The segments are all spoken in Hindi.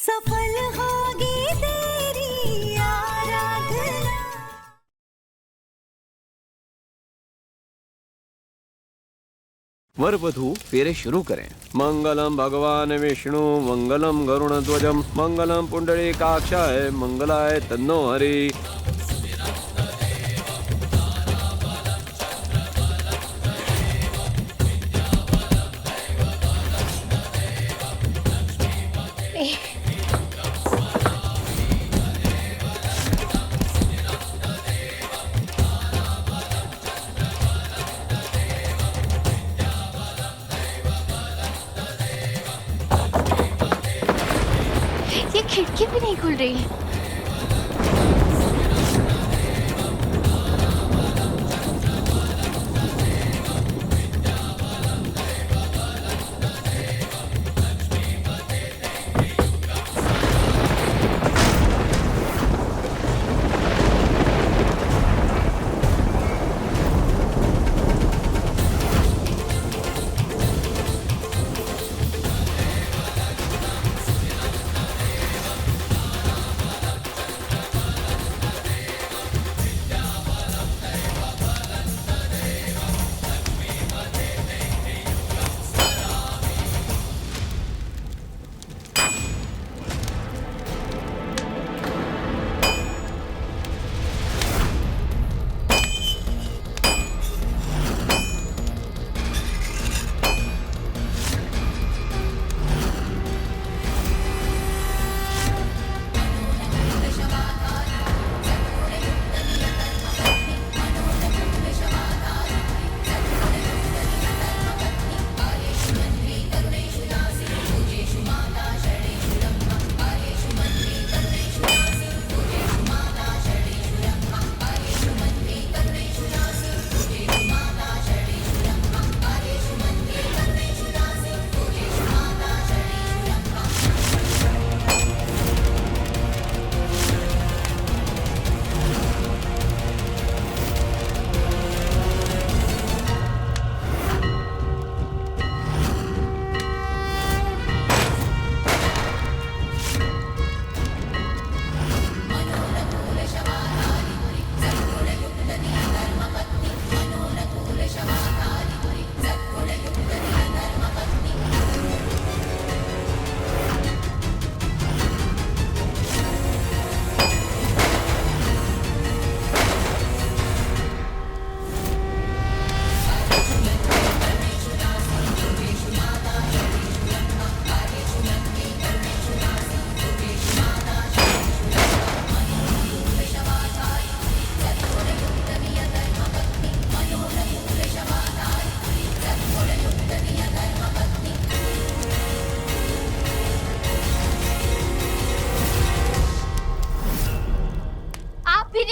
सफल होगी तेरी आराधना। वर वधु फेरे शुरू करें। मंगलम भगवान विष्णु मंगलम गरुणध्वजम मंगलम पुंडरीकाक्षाय मंगलाय तन्नो हरि। ये खिड़की भी नहीं खुल रही है।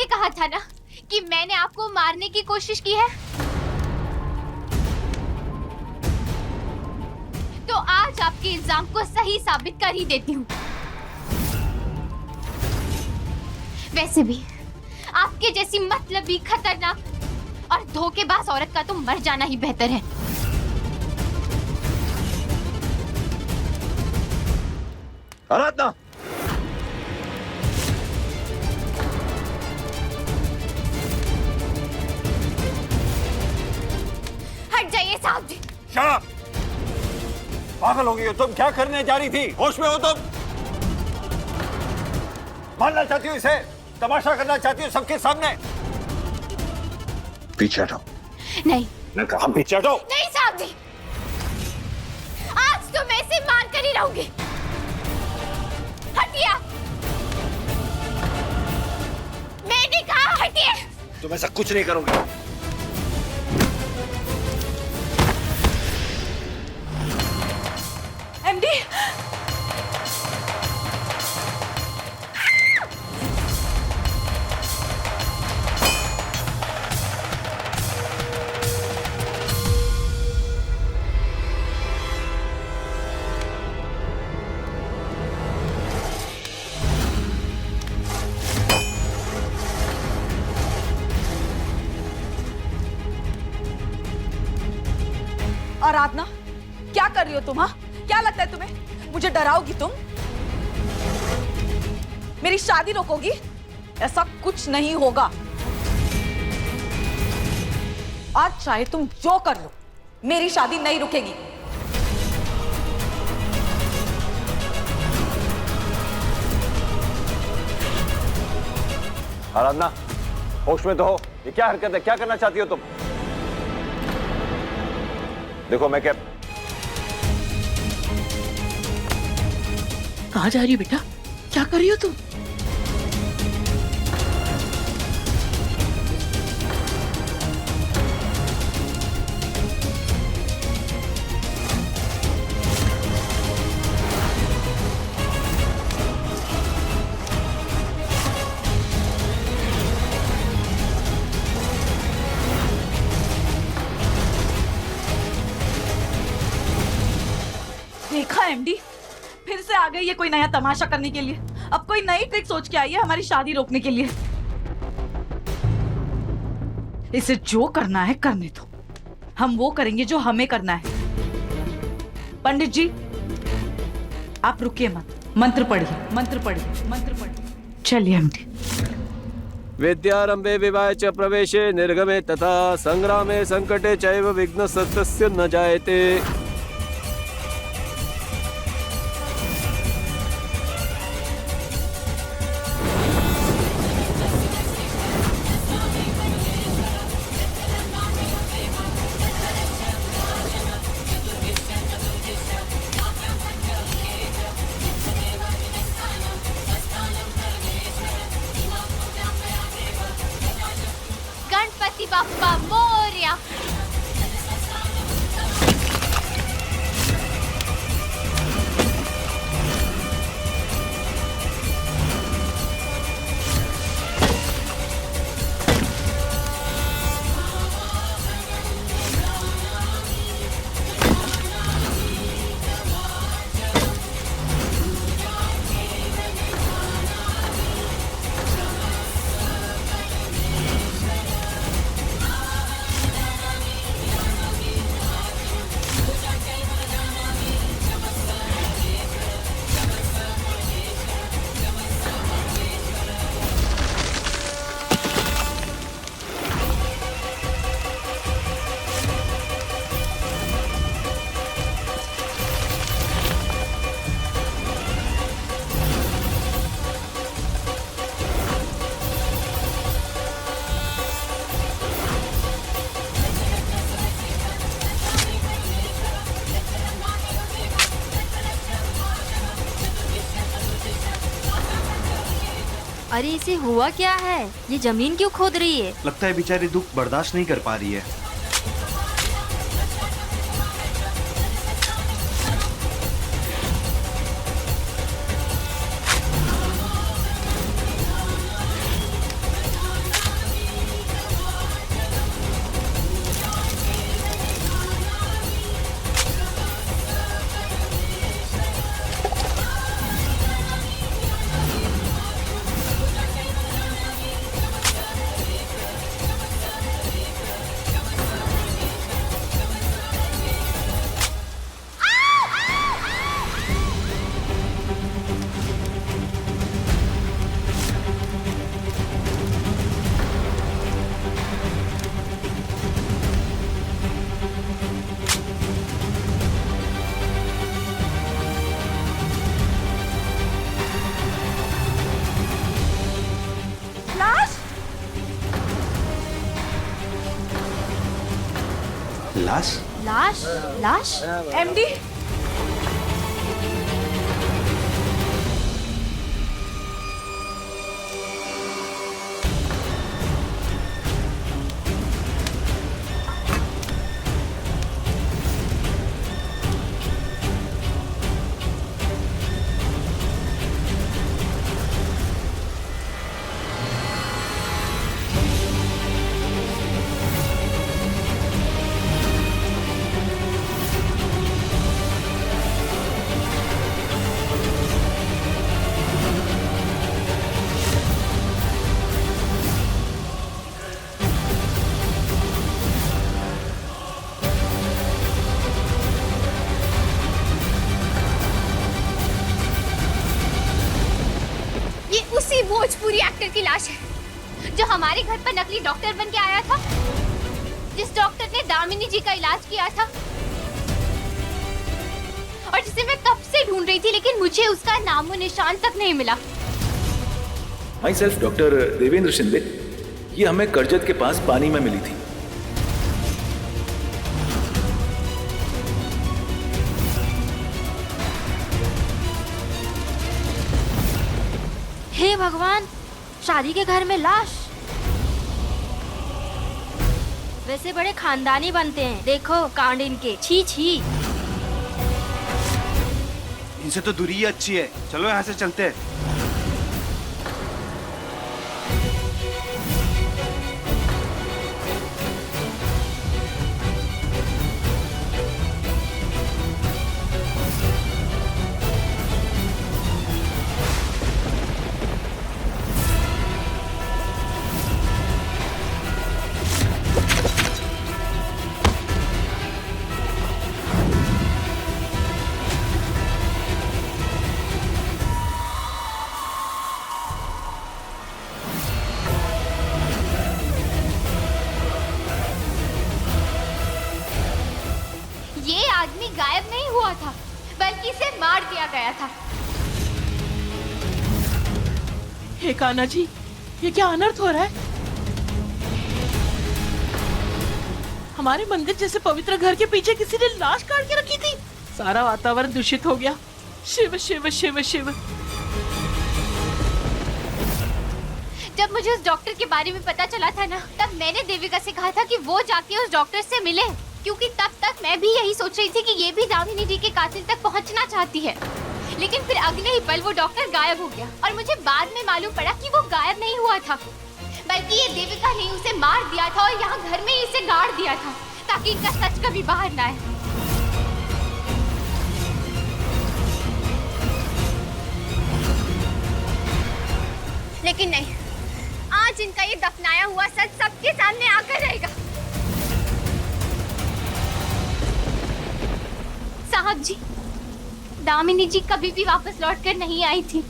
कहा था ना कि मैंने आपको मारने की कोशिश की है, तो आज आपके इल्जाम को सही साबित कर ही देती हूँ। वैसे भी आपके जैसी मतलबी, खतरनाक और धोखेबाज औरत का तो मर जाना ही बेहतर है। आराधना, हट जाइए साहब जी। Shut up! पागल हो गई हो तुम? क्या करने जा रही थी? होश में हो तुम? मारना चाहती हो इसे? तमाशा करना चाहती हो सबके सामने? पीछे हटो। नहीं। मैं कहा पीछे हटो। नहीं साहब जी, आज तो मैं इसे मार कर ही रहूंगी। हटिए। मैंने कहा हटिए। तुम ऐसा कुछ नहीं करोगे। एमडी, आराधना, क्या कर रही हो तुम? हाँ, क्या लगता है तुम्हें मुझे डराओगी तुम? मेरी शादी रोकोगी? ऐसा कुछ नहीं होगा। आज चाहे तुम जो कर लो, मेरी शादी नहीं रुकेगी। आराधना, होश में तो हो। ये क्या हरकत है? क्या करना चाहती हो तुम? देखो मैं क्या कहाँ जा रही हो बेटा? क्या कर रही हो तुम? देखा एमडी, फिर से आ गई है कोई नया तमाशा करने के लिए। अब कोई नई ट्रिक सोच के आई है हमारी शादी रोकने के लिए। इसे जो करना है करने दो, हम वो करेंगे जो हमें करना है। पंडित जी, आप रुकिए मत, मंत्र पढ़िए, मंत्र पढ़िए, मंत्र पढ़िए। चलिए एमडी। विद्यारंभे विवाहे च प्रवेशे निर्गमे तथा संग्रामे संकटे चैव विघ्न सत्यस्य न जायते। गणपति बाप्पा मोरया। अरे इसे हुआ क्या है? ये जमीन क्यों खोद रही है? लगता है बेचारी दुख बर्दाश्त नहीं कर पा रही है। लाश? लाश? लाश? एमडी, ये उसी भोजपुरी एक्टर की लाश है जो हमारे घर पर नकली डॉक्टर बन के आया था, जिस डॉक्टर ने दामिनी जी का इलाज किया था और जिसे मैं कब से ढूंढ रही थी, लेकिन मुझे उसका नामो निशान तक नहीं मिला। My self doctor Devendra Shinde. ये हमें करजत के पास पानी में मिली थी। हे भगवान, शादी के घर में लाश। वैसे बड़े खानदानी बनते हैं, देखो कांड इनके, छी छी। इनसे तो दूरी ही अच्छी है। चलो यहाँ से चलते हैं। ये आदमी गायब नहीं हुआ था, बल्कि इसे मार दिया गया था। हे कान्हा जी, ये क्या अनर्थ हो रहा है? हमारे मंदिर जैसे पवित्र घर के पीछे किसी ने लाश काट के रखी थी। सारा वातावरण दूषित हो गया। शिव शिव शिव शिव। जब मुझे उस डॉक्टर के बारे में पता चला था ना, तब मैंने देविका से कहा था कि वो जाके उस डॉक्टर से मिले, क्योंकि तब तक मैं भी यही सोच रही थी कि ये भी दामिनी जी के कातिल तक पहुंचना चाहती है। लेकिन फिर अगले ही पल वो डॉक्टर गायब हो गया और मुझे बाद में मालूम पड़ा कि वो गायब नहीं हुआ था, बल्कि ये देविका ने उसे मार दिया था और यहाँ घर में ही इसे गाड़ दिया था, ताकि इनका सच कभी बाहर ना आए। लेकिन नहीं, आज इनका ये दफनाया हुआ सच सबके सामने आकर रहेगा। साहब जी, दामिनी जी कभी भी वापस लौटकर नहीं आई थी,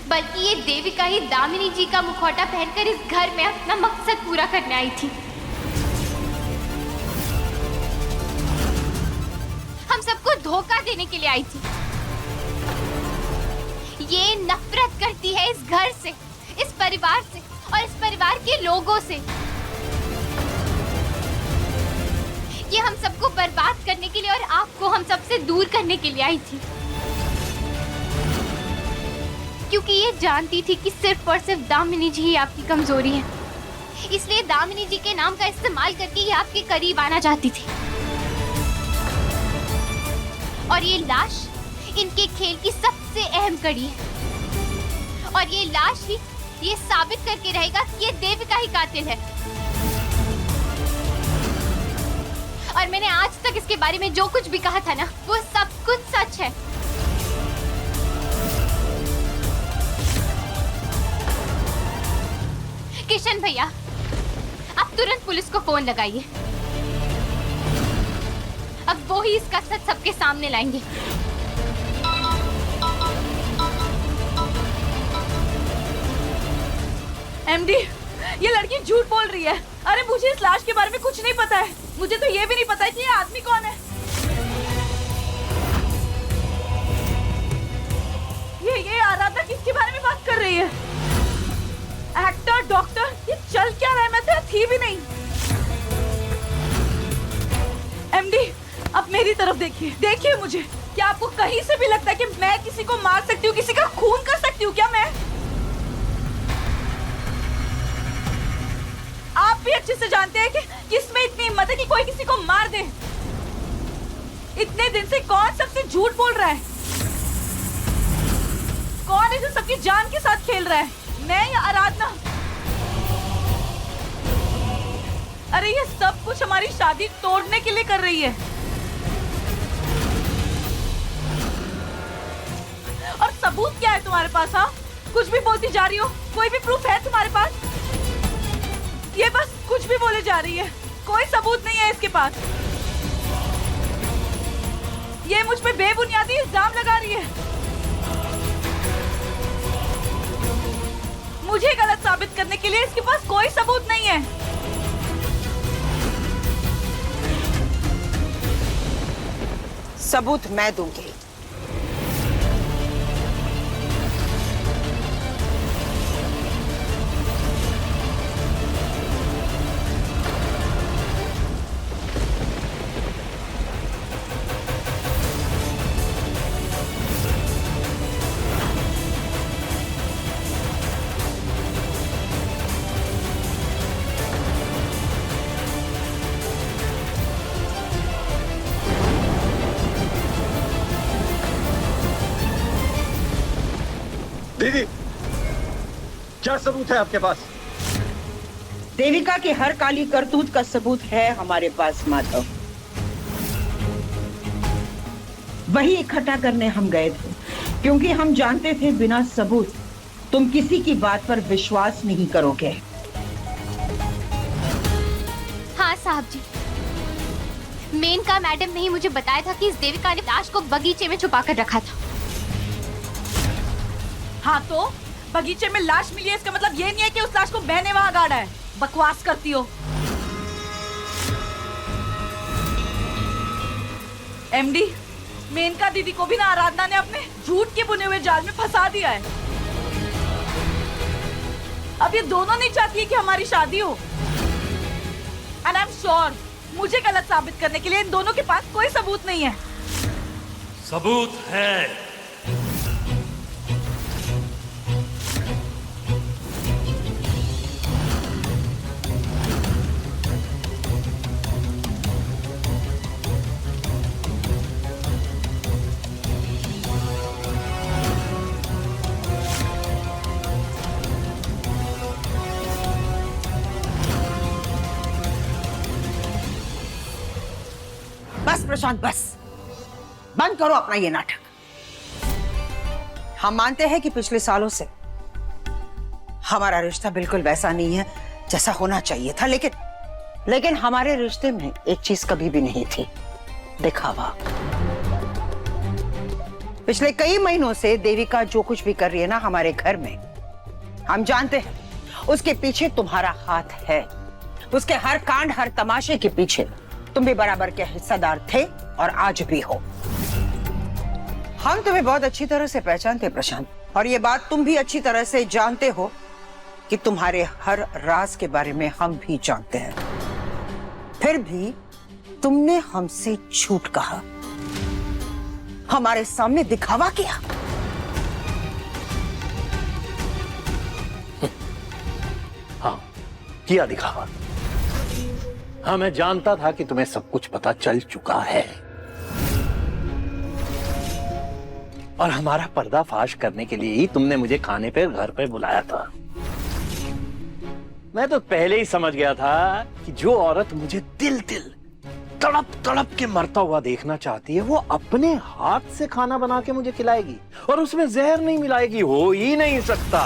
बल्कि ये देविका ही दामिनी जी का मुखौटा पहनकर इस घर में अपना मकसद पूरा करने आई थी। हम सबको धोखा देने के लिए आई थी। ये नफरत करती है इस घर से, इस परिवार से और इस परिवार के लोगों से। ये हम सबको बर्बाद करने के लिए और आपको हम सबसे दूर करने के लिए आई थी, क्योंकि ये जानती थी कि सिर्फ और सिर्फ दामिनी जी ही आपकी कमजोरी है। इसलिए दामिनी जी के नाम का इस्तेमाल करके ये आपके करीब आना चाहती थी। और ये लाश इनके खेल की सबसे अहम कड़ी है, और ये लाश ही ये साबित करके रहेगा कि ये देविका ही कातिल है। और मैंने आज तक इसके बारे में जो कुछ भी कहा था ना, वो सब कुछ सच है। किशन भैया, आप तुरंत पुलिस को फोन लगाइए। अब वो ही इसका सच सबके सामने लाएंगे। एमडी, ये लड़की झूठ बोल रही है। अरे मुझे इस लाश के बारे में कुछ नहीं पता है। मुझे तो ये भी नहीं पता है कि ये आदमी कौन है। ये आराधना किसके बारे में बात कर रही है? एक्टर, डॉक्टर, ये चल क्या रहा है? मैं तो थी भी नहीं। एमडी, अब मेरी तरफ देखिए, देखिए मुझे। क्या आपको कहीं से भी लगता है कि मैं किसी को मार सकती हूँ, किसी का खून कर सकती हूँ क्या? मैं आप भी अच्छे से जानते हैं कि किसमें इतनी हिम्मत है कि कोई किसी को मार दे। इतने दिन से कौन सबसे झूठ बोल रहा है? कौन है जो सबकी जान के साथ खेल रहा है? मैं या आराधना? अरे ये सब कुछ हमारी शादी तोड़ने के लिए कर रही है। और सबूत क्या है तुम्हारे पास? हाँ, कुछ भी बोलती जा रही हो। कोई भी प्रूफ है तुम्हारे पास? ये बस कुछ भी बोले जा रही है, कोई सबूत नहीं है इसके पास। ये मुझ पे बेबुनियादी इल्जाम लगा रही है। मुझे गलत साबित करने के लिए इसके पास कोई सबूत नहीं है। सबूत मैं दूंगी। दीदी, क्या सबूत है आपके पास? देविका की हर काली करतूत का सबूत है हमारे पास माधव। वही इकट्ठा करने हम गए थे, क्योंकि हम जानते थे बिना सबूत तुम किसी की बात पर विश्वास नहीं करोगे। हाँ साहब जी, मेनका मैडम ने ही मुझे बताया था कि इस देविका ने लाश को बगीचे में छुपा कर रखा था। हाँ तो बगीचे में लाश मिली है, इसका मतलब ये नहीं है कि उस लाश को मैंने वहां गाड़ा है। बकवास करती हो। एमडी, मेनका दीदी को भी ना आराधना ने अपने झूठ के बुने हुए जाल में फंसा दिया है। अब ये दोनों नहीं चाहती है कि हमारी शादी हो। एंड आई एम श्योर मुझे गलत साबित करने के लिए इन दोनों के पास कोई सबूत नहीं है। सबूत है। बस प्रशांत, बस बंद करो अपना ये नाटक। हम मानते हैं कि पिछले सालों से हमारा रिश्ता बिल्कुल वैसा नहीं है जैसा होना चाहिए था, लेकिन हमारे रिश्ते में एक चीज कभी भी नहीं थी, दिखावा। पिछले कई महीनों से देविका जो कुछ भी कर रही है ना हमारे घर में, हम जानते हैं उसके पीछे तुम्हारा हाथ है। उसके हर कांड, हर तमाशे के पीछे तुम भी बराबर के हिस्सेदार थे और आज भी हो। हम तुम्हें बहुत अच्छी तरह से पहचानते प्रशांत, और ये बात तुम भी अच्छी तरह से जानते हो कि तुम्हारे हर राज के बारे में हम भी जानते हैं। फिर भी तुमने हमसे झूठ कहा, हमारे सामने दिखावा किया। हाँ, किया दिखावा। हाँ, मैं जानता था कि तुम्हें सब कुछ पता चल चुका है और हमारा पर्दाफाश करने के लिए ही तुमने मुझे खाने पे घर पे बुलाया था। मैं तो पहले ही समझ गया था कि जो औरत मुझे दिल तड़प तड़प के मरता हुआ देखना चाहती है, वो अपने हाथ से खाना बना के मुझे खिलाएगी और उसमें जहर नहीं मिलाएगी। हो ही नहीं सकता।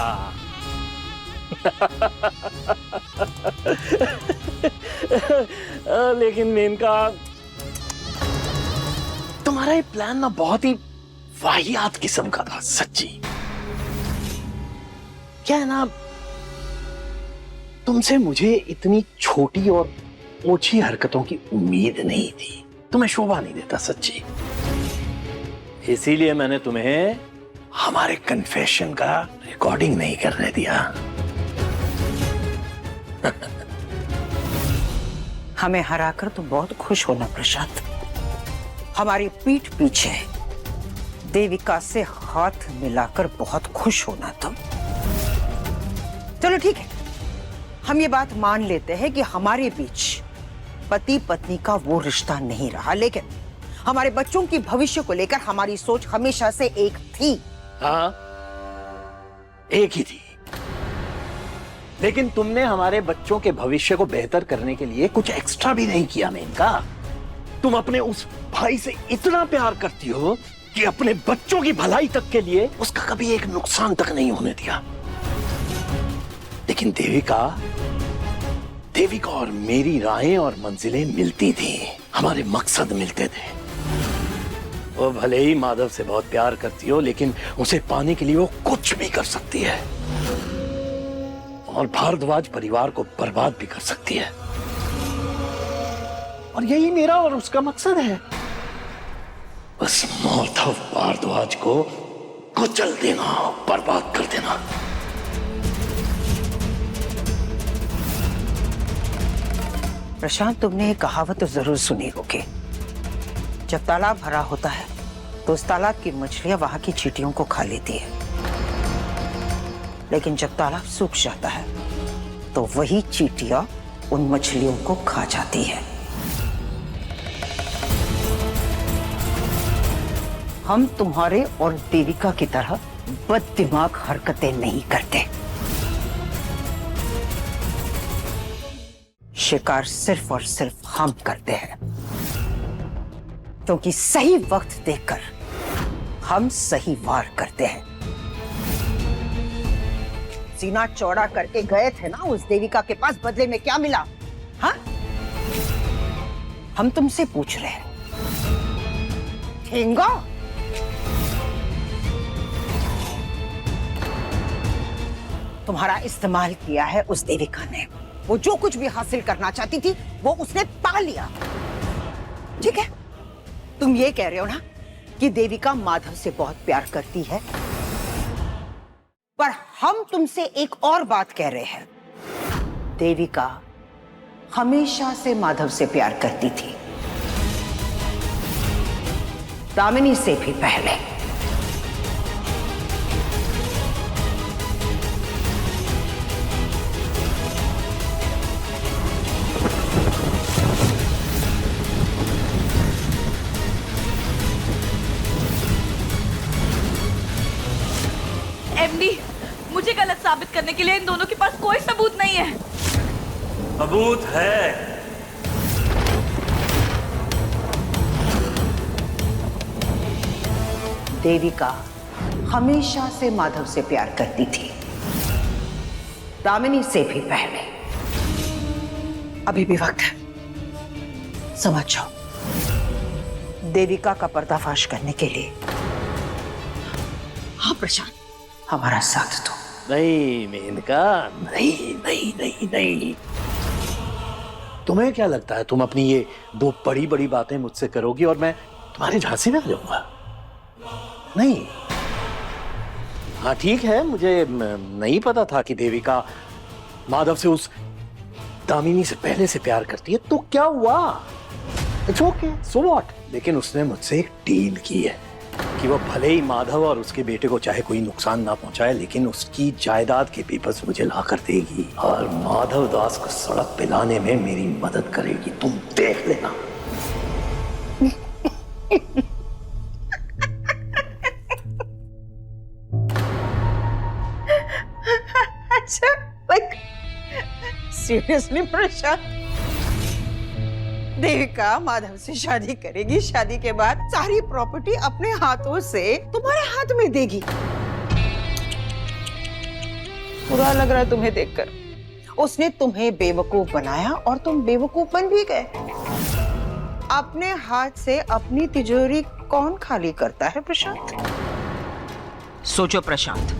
लेकिन मेनका, तुम्हारा ये प्लान ना बहुत ही वाहियात किस्म का था, सच्ची। क्या है ना, तुमसे मुझे इतनी छोटी और ओछी हरकतों की उम्मीद नहीं थी। तुम्हें शोभा नहीं देता, सच्ची। इसीलिए मैंने तुम्हें हमारे कन्फेशन का रिकॉर्डिंग नहीं करने दिया। हमें हराकर तुम बहुत खुश होना प्रशांत। हमारी पीठ पीछे देविका से हाथ मिलाकर बहुत खुश होना तुम। चलो ठीक है, हम ये बात मान लेते हैं कि हमारे बीच पति पत्नी का वो रिश्ता नहीं रहा, लेकिन हमारे बच्चों की भविष्य को लेकर हमारी सोच हमेशा से एक थी। हाँ, एक ही थी। लेकिन तुमने हमारे बच्चों के भविष्य को बेहतर करने के लिए कुछ एक्स्ट्रा भी नहीं किया मेनका। तुम अपने उस भाई से इतना प्यार करती हो कि अपने बच्चों की भलाई तक के लिए उसका कभी एक नुकसान तक नहीं होने दिया। लेकिन देविका और मेरी राहें और मंजिलें मिलती थी, हमारे मकसद मिलते थे। वो भले ही माधव से बहुत प्यार करती हो, लेकिन उसे पाने के लिए वो कुछ भी कर सकती है। और भारद्वाज परिवार को बर्बाद भी कर सकती है। और यही मेरा और उसका मकसद है, बस माधव भारद्वाज को कुचल देना, बर्बाद कर देना। प्रशांत, तुमने एक कहावत तो जरूर सुनी होगी, जब तालाब भरा होता है तो उस तालाब की मछलियां वहां की चींटियों को खा लेती है, लेकिन जब तालाब सूख जाता है तो वही चींटियां उन मछलियों को खा जाती है। हम तुम्हारे और देविका की तरह बददिमाग हरकतें नहीं करते। शिकार सिर्फ और सिर्फ हम करते हैं, क्योंकि सही वक्त देखकर हम सही वार करते हैं। सीना चौड़ा करके गए थे ना उस देविका के पास, बदले में क्या मिला? हाँ, हम तुमसे पूछ रहे हैं, ठेंगा? तुम्हारा इस्तेमाल किया है उस देविका ने। वो जो कुछ भी हासिल करना चाहती थी वो उसने पा लिया। ठीक है, तुम ये कह रहे हो ना कि देविका माधव से बहुत प्यार करती है, पर हम तुमसे एक और बात कह रहे हैं। देविका हमेशा से माधव से प्यार करती थी, दामिनी से भी पहले। एमडी, मुझे गलत साबित करने के लिए इन दोनों के पास कोई सबूत नहीं है। सबूत है। देविका हमेशा से माधव से प्यार करती थी, दामिनी से भी पहले। अभी भी वक्त है, समझ जाओ। देविका का पर्दाफाश करने के लिए हाँ प्रशांत, हमारा साथ दो। नहीं मेनका, नहीं नहीं नहीं नहीं। तुम्हें क्या लगता है तुम अपनी ये दो बड़ी बड़ी बातें मुझसे करोगी और मैं तुम्हारे झांसे में आ जाऊंगा? नहीं। हाँ ठीक है, मुझे नहीं पता था कि देविका माधव से उस दामिनी से पहले से प्यार करती है, तो क्या हुआ? It's okay, so what. लेकिन उसने मुझसे एक डील की है कि वो भले ही माधव और उसके बेटे को चाहे कोई नुकसान ना पहुंचाए, लेकिन उसकी जायदाद के पेपर्स मुझे ला कर देगी और माधव दास को सड़क पे लाने में मेरी मदद करेगी। तुम देख लेना। अच्छा, लाइक सीरियसली प्रशांत, देविका माधव से शादी करेगी, शादी के बाद सारी प्रॉपर्टी अपने हाथों से तुम्हारे हाथ में देगी। बुरा लग रहा है तुम्हें देखकर। उसने तुम्हें बेवकूफ बनाया और तुम बेवकूफ बन भी गए। अपने हाथ से अपनी तिजोरी कौन खाली करता है प्रशांत? सोचो प्रशांत,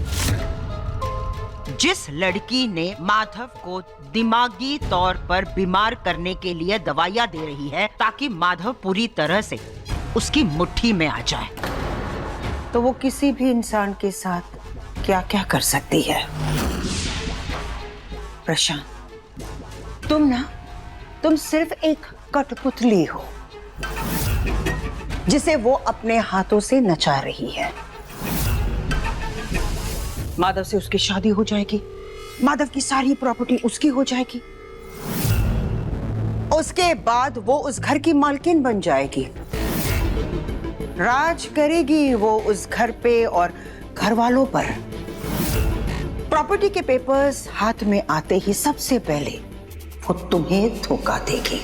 जिस लड़की ने माधव को दिमागी तौर पर बीमार करने के लिए दवाइयां दे रही है ताकि माधव पूरी तरह से उसकी मुट्ठी में आ जाए, तो वो किसी भी इंसान के साथ क्या क्या कर सकती है। प्रशांत, तुम सिर्फ एक कठपुतली हो जिसे वो अपने हाथों से नचा रही है। माधव से उसकी शादी हो जाएगी, माधव की सारी प्रॉपर्टी उसकी हो जाएगी, उसके बाद वो उस घर की मालकिन बन जाएगी, राज करेगी वो उस घर पे और घर वालों पर। प्रॉपर्टी के पेपर्स हाथ में आते ही सबसे पहले वो तुम्हें धोखा देगी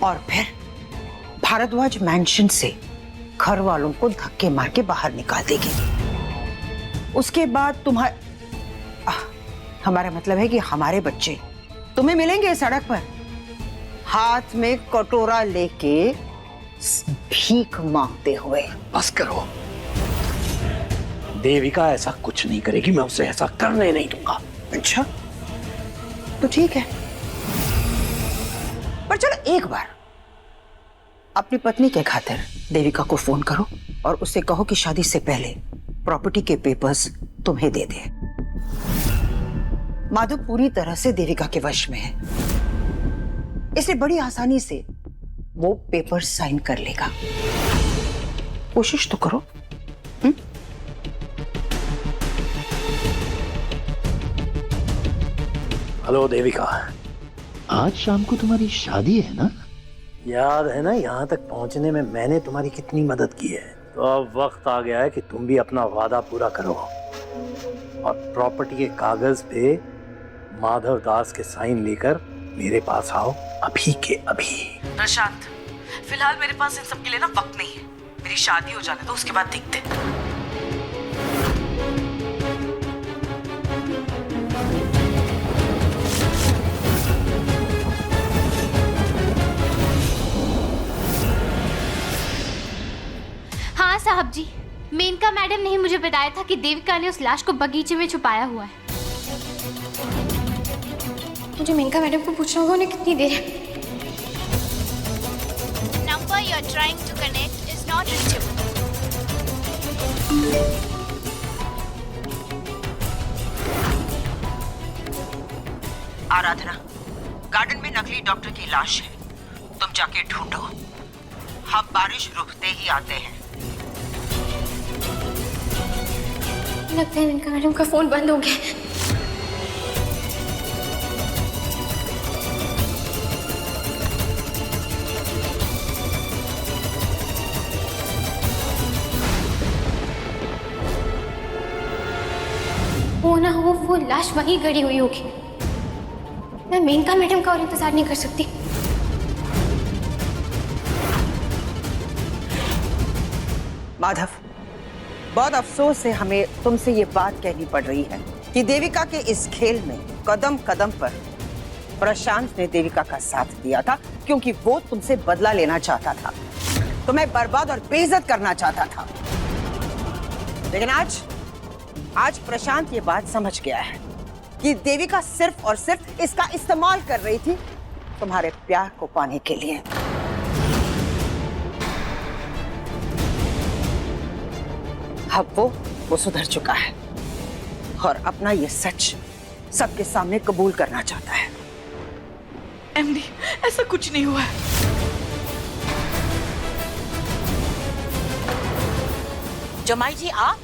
और फिर भारद्वाज मैंशन से घर वालों को धक्के मार के बाहर निकाल देगी। उसके बाद हमारा मतलब है कि हमारे बच्चे तुम्हें मिलेंगे सड़क पर, हाथ में कटोरा लेके भीख मांगते हुए। बस करो, देविका ऐसा कुछ नहीं करेगी, मैं उसे ऐसा करने नहीं दूंगा। अच्छा तो ठीक है, पर चलो एक बार अपनी पत्नी के खातिर देविका को फोन करो और उससे कहो कि शादी से पहले प्रॉपर्टी के पेपर्स तुम्हें दे दे। माधव पूरी तरह से देविका के वश में है, इसलिए बड़ी आसानी से वो पेपर साइन कर लेगा। कोशिश तो करो। हेलो देविका, आज शाम को तुम्हारी शादी है ना? याद है ना यहाँ तक पहुंचने में मैंने तुम्हारी कितनी मदद की है। तो अब वक्त आ गया है कि तुम भी अपना वादा पूरा करो और प्रॉपर्टी के कागज पे माधव दास के साइन लेकर मेरे पास आओ, अभी के अभी। प्रशांत, फिलहाल मेरे पास इन सब के लिए ना वक्त नहीं है। मेरी शादी हो जाने दो, उसके बाद देखते। हाँ साहब जी, मेनका मैडम ने ही मुझे बताया था कि देविका ने उस लाश को बगीचे में छुपाया हुआ है। मुझे मेनका मैडम को पूछना होगा उन्हें कितनी देर है। Number you are trying to connect is not reachable. Aradhana, garden में नकली डॉक्टर की लाश है, तुम जाके ढूंढो। हम बारिश रुकते ही आते हैं। लगता है मेनका मैडम का फोन बंद हो गया। वो ना हो, वो लाश वहीं गड़ी हुई होगी। मैं मेनका मैडम का और इंतजार नहीं कर सकती। माधव, बहुत अफसोस से हमें तुमसे ये बात कहनी पड़ रही है कि देविका के इस खेल में कदम कदम पर प्रशांत ने देविका का साथ दिया था, क्योंकि वो तुमसे बदला लेना चाहता था, तुम्हें बर्बाद और बेइज्जत करना चाहता था। लेकिन आज प्रशांत ये बात समझ गया है कि देविका सिर्फ और सिर्फ इसका इस्तेमाल कर रही थी तुम्हारे प्यार को पाने के लिए। अब वो सुधर चुका है और अपना ये सच सबके सामने कबूल करना चाहता है। एमडी, ऐसा कुछ नहीं हुआ है। जमाई जी, आप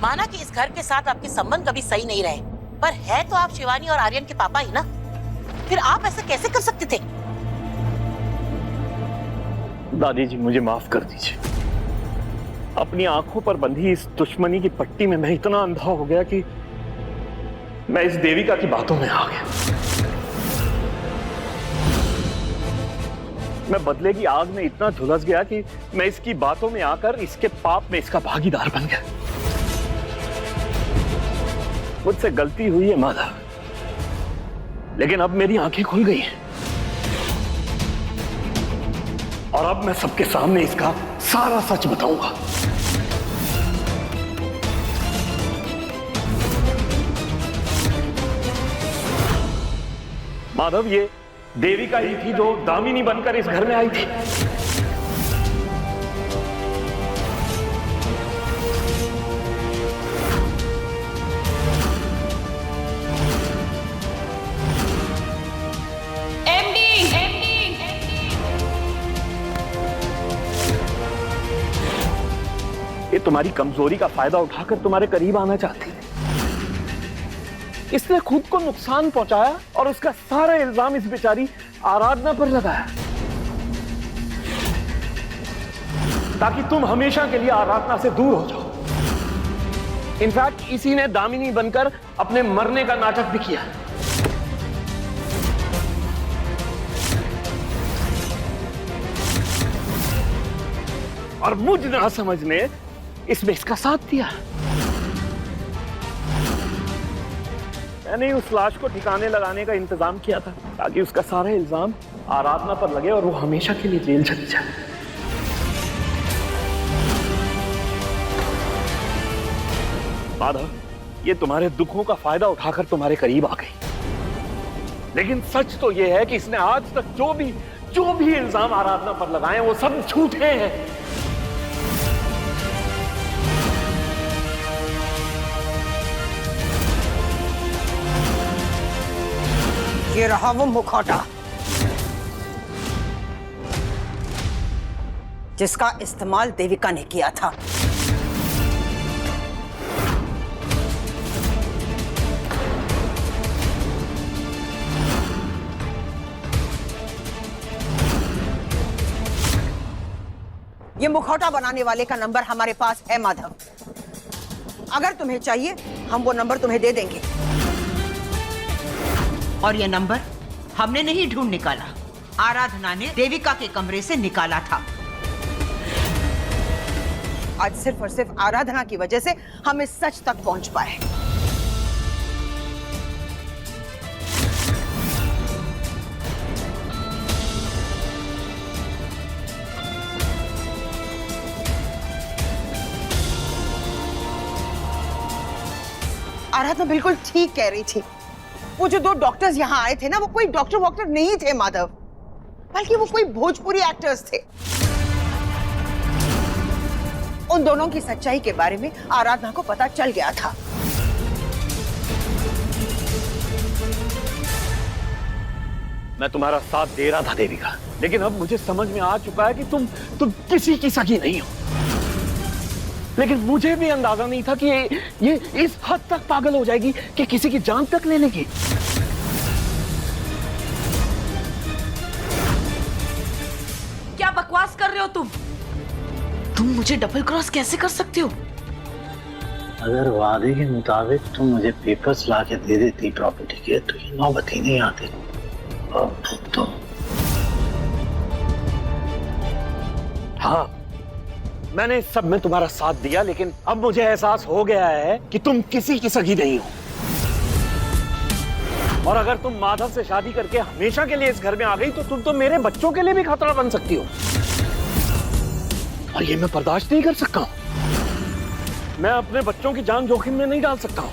माना कि इस घर के साथ आपके संबंध कभी सही नहीं रहे, पर है तो आप शिवानी और आर्यन के पापा ही ना। फिर आप ऐसा कैसे कर सकते थे? दादी जी, मुझे माफ कर दीजिए। अपनी आंखों पर बंधी इस दुश्मनी की पट्टी में मैं इतना अंधा हो गया कि मैं इस देविका की बातों में आ गया। मैं बदले की आग में इतना झुलस गया कि मैं इसकी बातों में आकर इसके पाप में इसका भागीदार बन गया। मुझसे गलती हुई है माधव, लेकिन अब मेरी आंखें खुल गई हैं और अब मैं सबके सामने इसका सारा सच बताऊंगा। माधव, ये देविका ही थी जो दामिनी बनकर इस घर में आई थी। ये तुम्हारी कमजोरी का फायदा उठाकर तुम्हारे करीब आना चाहती है। इसने खुद को नुकसान पहुंचाया और उसका सारा इल्जाम इस बेचारी आराधना पर लगाया, ताकि तुम हमेशा के लिए आराधना से दूर हो जाओ। इनफैक्ट इसी ने दामिनी बनकर अपने मरने का नाटक भी किया। और मुझ ना समझ ने इसमें इसका साथ दिया। मैंने उस लाश को ठिकाने लगाने का इंतजाम किया था, ताकि उसका सारा इल्जाम आराधना पर लगे और वो हमेशा के लिए जेल चली जाए। माधव, ये तुम्हारे दुखों का फायदा उठाकर तुम्हारे करीब आ गई, लेकिन सच तो ये है कि इसने आज तक जो भी इल्जाम आराधना पर लगाए वो सब झूठे हैं। ये रहा वो मुखौटा जिसका इस्तेमाल देविका ने किया था। ये मुखौटा बनाने वाले का नंबर हमारे पास है माधव। अगर तुम्हें चाहिए हम वो नंबर तुम्हें दे देंगे। और ये नंबर हमने नहीं ढूंढ निकाला, आराधना ने देविका के कमरे से निकाला था। आज सिर्फ और सिर्फ आराधना की वजह से हम इस सच तक पहुंच पाए। आराधना बिल्कुल ठीक कह रही थी। वो जो दो डॉक्टर्स यहाँ आए थे ना, वो कोई डॉक्टर नहीं थे माधव, बल्कि वो कोई भोजपुरी एक्टर्स थे। उन दोनों की सच्चाई के बारे में आराधना को पता चल गया था। मैं तुम्हारा साथ दे रहा था देविका, लेकिन अब मुझे समझ में आ चुका है कि तुम किसी की सगी नहीं हो। लेकिन मुझे भी अंदाजा नहीं था कि ये इस हद तक पागल हो जाएगी कि किसी की जान तक ले लेगी। क्या बकवास कर रहे हो तुम? तुम मुझे डबल क्रॉस कैसे कर सकते हो? अगर वादे के मुताबिक तुम मुझे पेपर्स ला के दे देती प्रॉपर्टी के, तो ये नौबत ही नहीं आती। तो हाँ, मैंने इस सब में तुम्हारा साथ दिया, लेकिन अब मुझे एहसास हो गया है कि तुम किसी की सगी नहीं हो। और अगर तुम माधव से शादी करके हमेशा के लिए इस घर में आ गई, तो तुम तो मेरे बच्चों के लिए भी खतरा बन सकती हो, और ये मैं बर्दाश्त नहीं कर सकता हूं। मैं अपने बच्चों की जान जोखिम में नहीं डाल सकता हूं।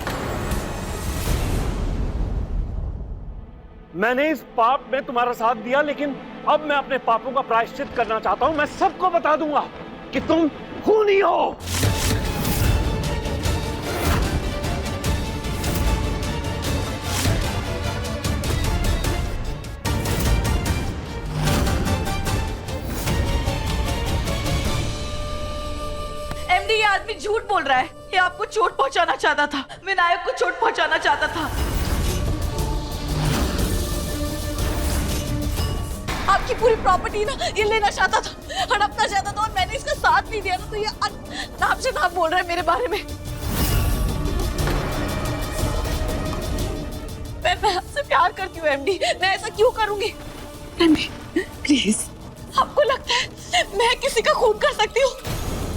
मैंने इस पाप में तुम्हारा साथ दिया, लेकिन अब मैं अपने पापों का प्रायश्चित करना चाहता हूं। मैं सबको बता दूंगा कि तुम खूनी हो। एमडी, ये आदमी झूठ बोल रहा है। ये आपको चोट पहुंचाना चाहता था, विनायक को चोट पहुंचाना चाहता था। आपकी पूरी प्रॉपर्टी ना ये लेना चाहता था, हड़पना चाहता था, और मैंने इसका साथ नहीं दिया ना, तो ये नाम से नाम बोल रहा है मेरे बारे में। मैं आपसे प्यार करती हूँ एमडी, मैं ऐसा क्यों करूंगी? एमडी प्लीज, आपको लगता है मैं किसी का खून कर सकती हूँ?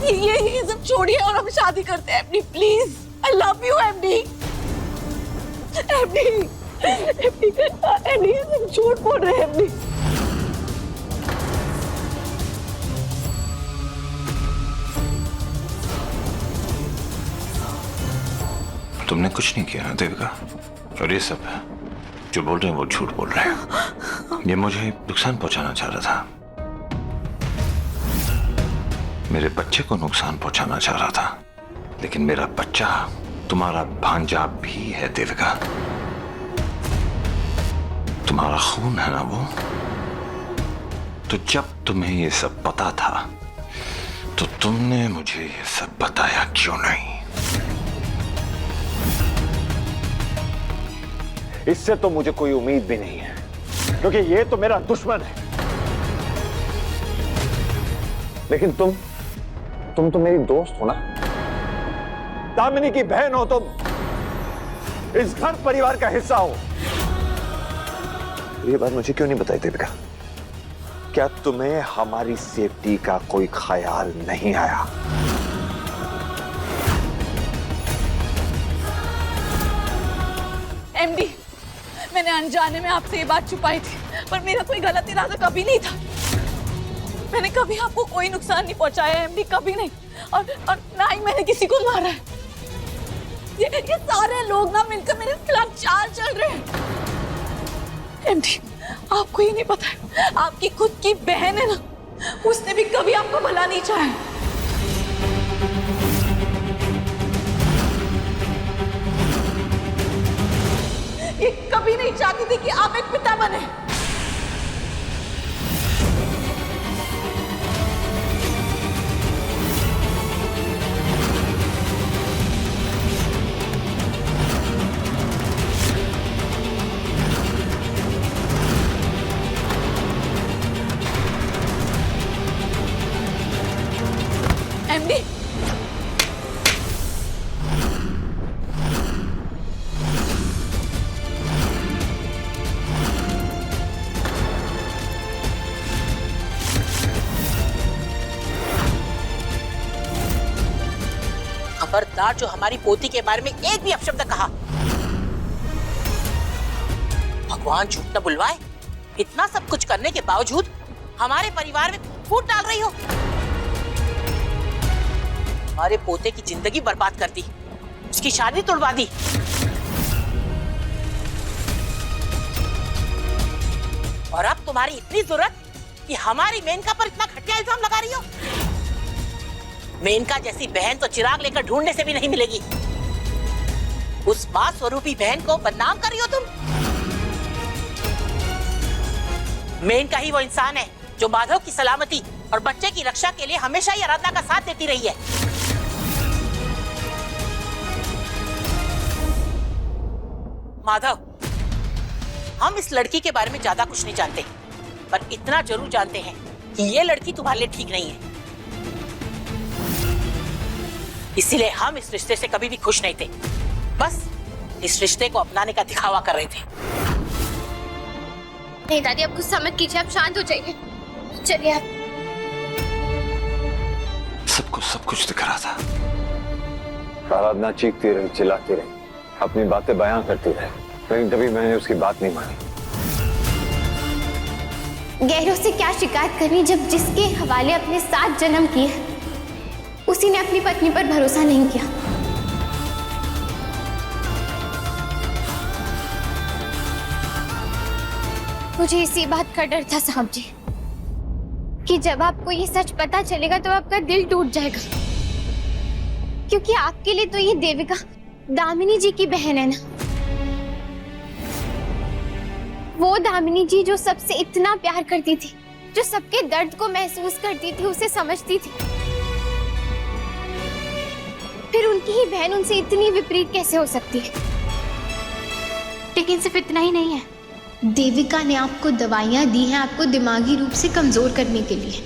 ये सब छोड़िए और हम शादी करते हैं MD, please. I love you MD. MD MD MD, ये सब झूठ बोल रहे हैं एमडी। तुमने कुछ नहीं किया देविका, और ये सब जो बोल रहे हैं वो झूठ बोल रहे हैं। ये मुझे नुकसान पहुंचाना चाह रहा था, मेरे बच्चे को नुकसान पहुंचाना चाह रहा था, लेकिन मेरा बच्चा तुम्हारा भांजा भी है देविका। तुम्हारा खून है ना वो। तो जब तुम्हें ये सब पता था, तो तुमने मुझे ये सब बताया क्यों नहीं? इससे तो मुझे कोई उम्मीद भी नहीं है, क्योंकि ये तो मेरा दुश्मन है। लेकिन तुम तो मेरी दोस्त हो ना, दामिनी की बहन हो, तुम इस घर परिवार का हिस्सा हो। ये बात मुझे क्यों नहीं बताई देविका? क्या तुम्हें हमारी सेफ्टी का कोई ख्याल नहीं आया? एमडी, मैंने अनजाने में आपसे ये बात छुपाई थी, पर मेरा कोई गलत इरादा कभी नहीं था। मैंने कभी आपको कोई नुकसान नहीं पहुंचाया एमडी, कभी नहीं। और ना ही मैंने किसी को मारा है। ये सारे लोग ना मिलकर मेरे खिलाफ चाल चल रहे हैं। एमडी, आपको ये नहीं पता है, आपकी खुद की बहन है ना, उसने भी कभी आपको भला नहीं चाहा। ये कभी नहीं चाहती थी कि आप एक पिता बने। एमडी, खबरदार जो हमारी पोती के बारे में एक भी अपशब्द कहा। भगवान झूठ न बुलवाए, इतना सब कुछ करने के बावजूद हमारे परिवार में फूट डाल रही हो। हमारे पोते की जिंदगी बर्बाद कर दी, उसकी शादी तोड़वा दी। और अब तुम्हारी इतनी जरूरत कि हमारी मेनका पर इतना घटिया इल्जाम लगा रही हो। मेनका जैसी बहन तो चिराग लेकर ढूंढने से भी नहीं मिलेगी। उस मां स्वरूपी बहन को बदनाम कर रही हो तुम। मेनका ही वो इंसान है जो माधव की सलामती और बच्चे की रक्षा के लिए हमेशा ही आराधना का साथ देती रही है। माधव, हम इस लड़की के बारे में ज्यादा कुछ नहीं जानते, पर इतना जरूर जानते हैं कि ये लड़की तुम्हारे लिए ठीक नहीं है। इसीलिए हम इस रिश्ते से कभी भी खुश नहीं थे, बस इस रिश्ते को अपनाने का दिखावा कर रहे थे। नहीं दादी, आप गुस्सा मत कीजिए, आप शांत हो जाइए। चलिए आप। सबको सब कुछ दिख रहा था। आराधना चीखती रही, चिल्लाती रही, अपनी बातें बयां करती रही, लेकिन कभी मैंने उसकी बात नहीं मानी। गैरों से क्या शिकायत करनी जब जिसके हवाले अपने 7 जन्म किए उसी ने अपनी पत्नी पर भरोसा नहीं किया। मुझे इसी बात का डर था साहब जी कि जब आपको ये सच पता चलेगा तो आपका दिल टूट जाएगा, क्योंकि आपके लिए तो ये देविका दामिनी जी की बहन है ना। वो दामिनी जी जो सबसे इतना प्यार करती थी, जो सबके दर्द को महसूस करती थी, उसे समझती थी, फिर उनकी ही बहन उनसे इतनी विपरीत कैसे हो सकती है। लेकिन सिर्फ इतना ही नहीं है, देविका ने आपको दवाइयां दी हैं आपको दिमागी रूप से कमजोर करने के लिए।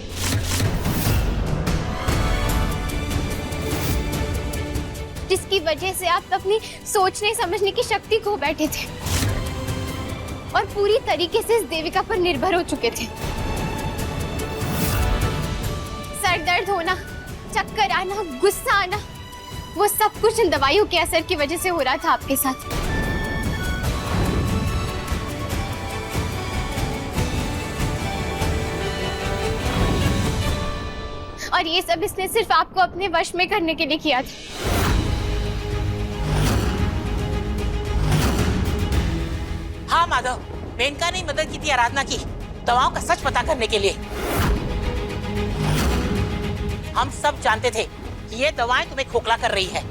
जिसकी वजह से आप अपनी सोचने समझने की शक्ति खो बैठे थे और पूरी तरीके से इस देविका पर निर्भर हो चुके थे। सर दर्द होना, चक्कर आना, गुस्सा आना, वो सब कुछ इन दवाइयों के असर की वजह से हो रहा था आपके साथ। और ये सब इसने सिर्फ आपको अपने वश में करने के लिए किया था। हाँ माधव, मेनका ने मदद की थी आराधना की दवाओं का सच पता करने के लिए। हम सब जानते थे कि ये दवाएं तुम्हें खोखला कर रही है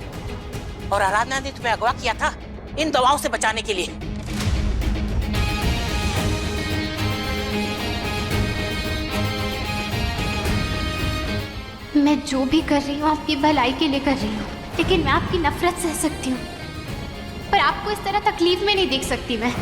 और आराधना ने तुम्हें अगवा किया था इन दवाओं से बचाने के लिए। मैं जो भी कर रही हूँ आपकी भलाई के लिए कर रही हूँ, लेकिन मैं आपकी नफरत सह सकती हूँ, पर आपको इस तरह तकलीफ में नहीं देख सकती मैं।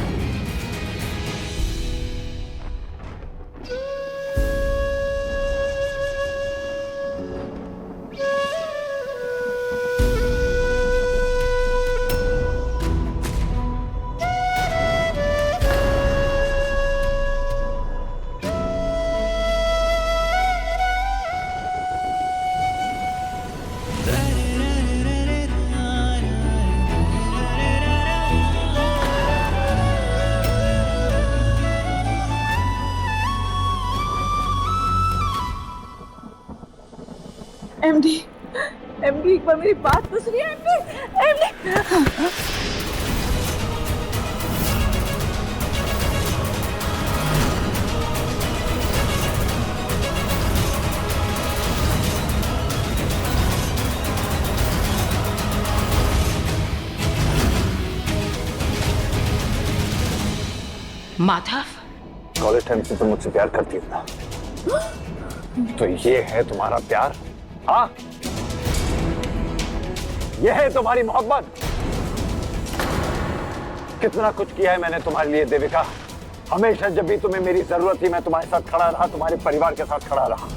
एमडी, एक बार मेरी बात तो सुनिए। एमडी, माधव, कॉलेज टाइम से तुम मुझसे प्यार करती हो ना, तो ये है तुम्हारा प्यार? हाँ, ये है तुम्हारी मोहब्बत? कितना कुछ किया है मैंने तुम्हारे लिए देविका। हमेशा जब भी तुम्हें मेरी जरूरत थी मैं तुम्हारे साथ खड़ा रहा, तुम्हारे परिवार के साथ खड़ा रहा।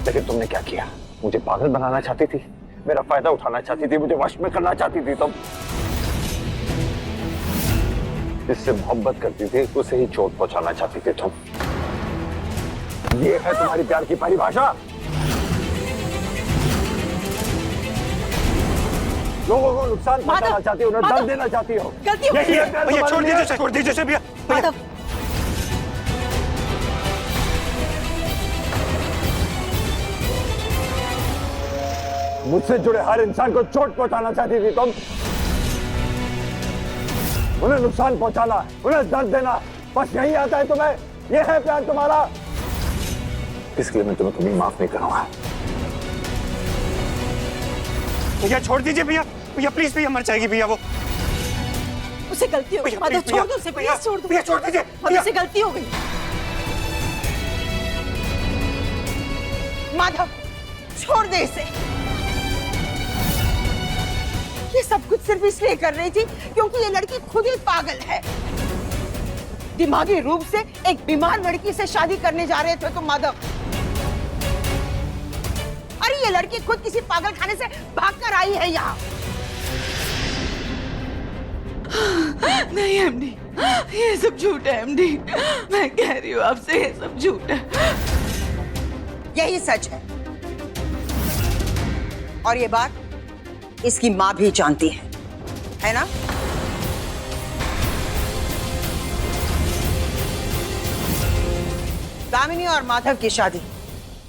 लेकिन तुमने क्या किया? मुझे पागल बनाना चाहती थी, मेरा फायदा उठाना चाहती थी, मुझे वश में करना चाहती थी तुम। जिससे मोहब्बत करती थी उसे ही चोट पहुंचाना चाहती थी तुम। ये है तुम्हारी प्यार की परिभाषा? लोगों को नुकसान पहुंचाना चाहती हो, उन्हें दर्द देना चाहती हो। गलती हो गई। भैया छोड़ दीजिए, छोड़ दीजिए भैया। माधव, मुझसे जुड़े हर इंसान को चोट पहुंचाना चाहती थी तुम। उन्हें नुकसान पहुंचाना, उन्हें दर्द देना, बस यही आता है तुम्हें? यह है प्यार तुम्हारा? इसलिए मैं तुम्हें कभी माफ नहीं करूंगा। भैया छोड़ दीजिए भैया, भैया प्लीज, भैया मर जाएगी भैया वो। उसे गलती हो गई माधव, छोड़ दो उसे, प्लीज छोड़ दो। भैया छोड़ दीजिए, उसे गलती हो गई। माधव छोड़ दे इसे। ये सब कुछ सिर्फ इसलिए कर रही थी क्योंकि ये लड़की खुद ही पागल है। दिमागी रूप से एक बीमार लड़की से शादी करने जा रहे थे तुम माधव। अरे ये लड़की खुद किसी पागल खाने से भागकर आई है यहाँ। नहीं एमडी, ये सब झूठ है एमडी। मैं कह रही हूँ आपसे, ये सब झूठ है। यही सच है और ये बात इसकी माँ भी जानती है ना? दामिनी और माधव की शादी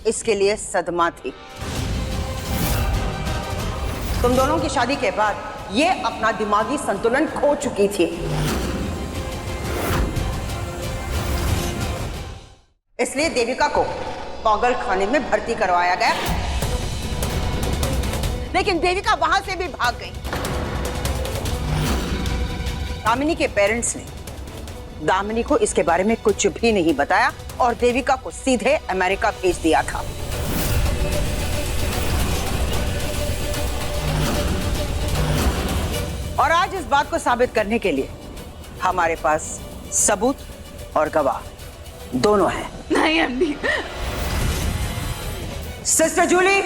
इसके लिए सदमा थी। तुम दोनों की शादी के बाद ये अपना दिमागी संतुलन खो चुकी थी। इसलिए देविका को पागल खाने में भर्ती करवाया गया, लेकिन देविका वहां से भी भाग गई। दामिनी के पेरेंट्स ने दामिनी को इसके बारे में कुछ भी नहीं बताया और देविका को सीधे अमेरिका भेज दिया था। और आज इस बात को साबित करने के लिए हमारे पास सबूत और गवाह दोनों हैं। नहीं एमडी। सिस्टर जूली,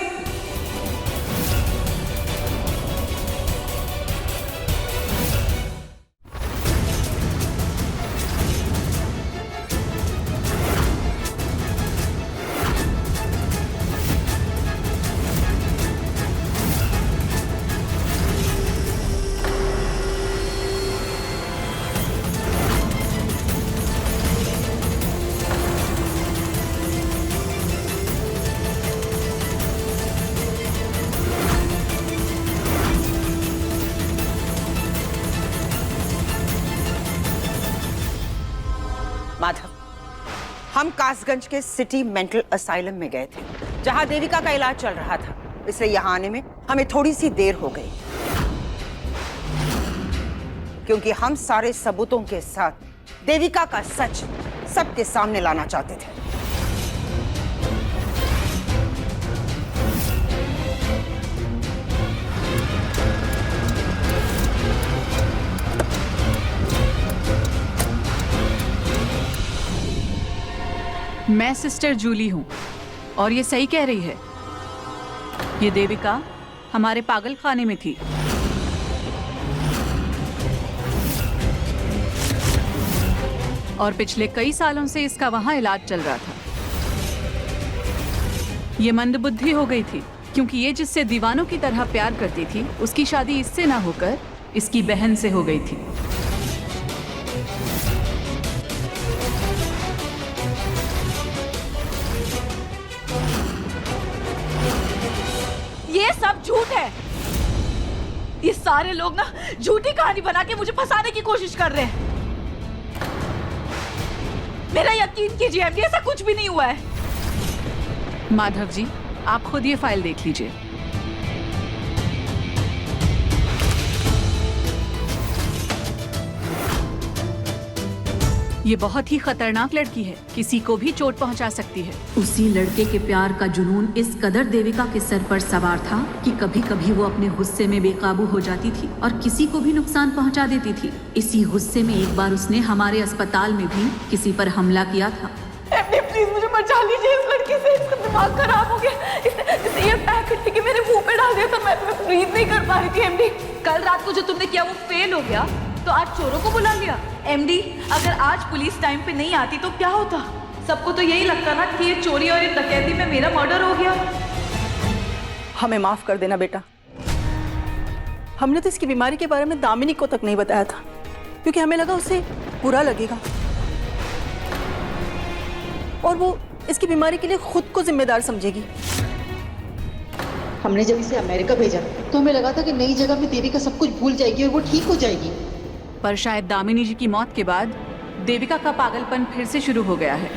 माधव, हम कासगंज के सिटी मेंटल असाइलम में गए थे जहां देविका का इलाज चल रहा था, इसलिए यहां आने में हमें थोड़ी सी देर हो गई क्योंकि हम सारे सबूतों के साथ देविका का सच सबके सामने लाना चाहते थे। मैं सिस्टर जूली हूँ और ये सही कह रही है। ये देविका हमारे पागल खाने में थी। और पिछले कई सालों से इसका वहां इलाज चल रहा था। ये मंदबुद्धि हो गई थी क्योंकि ये जिससे दीवानों की तरह प्यार करती थी उसकी शादी इससे ना होकर इसकी बहन से हो गई थी। ये सब झूठ है। ये सारे लोग ना झूठी कहानी बना के मुझे फंसाने की कोशिश कर रहे हैं। मेरा यकीन कीजिए एमडी, ऐसा कुछ भी नहीं हुआ है। माधव जी, आप खुद ये फाइल देख लीजिए। ये बहुत ही खतरनाक लड़की है, किसी को भी चोट पहुंचा सकती है। उसी लड़के के प्यार का जुनून इस कदर देविका के सर पर सवार था कि कभी कभी वो अपने गुस्से में बेकाबू हो जाती थी और किसी को भी नुकसान पहुंचा देती थी। इसी गुस्से में एक बार उसने हमारे अस्पताल में भी किसी पर हमला किया था। एमडी प्लीज मुझे बचा लीजिए इस लड़की से, इसका दिमाग खराब हो गया। इसने ये पैकेट लेके मेरे मुंह पे डाल दिया था, मैं ब्रीथ नहीं कर पा रही थी। एमडी कल रात को जो तुमने किया वो फेल हो गया, तो आज चोरों को बुला लिया। एमडी, अगर आज पुलिस टाइम पे नहीं आती तो क्या होता? सबको तो यही लगता ना कि ये चोरी और ये डकैती में मेरा मर्डर हो गया। हमें माफ कर देना बेटा, हमने तो इसकी बीमारी के बारे में दामिनी को तक नहीं बताया था, क्योंकि हमें लगा उसे बुरा लगेगा और वो इसकी बीमारी के लिए खुद को जिम्मेदार समझेगी। हमने जब इसे अमेरिका भेजा तो हमें लगा था कि नई जगह में देविका सब कुछ भूल जाएगी और वो ठीक हो जाएगी। पर शायद दामिनी जी की मौत के बाद देविका का पागलपन फिर से शुरू हो गया है।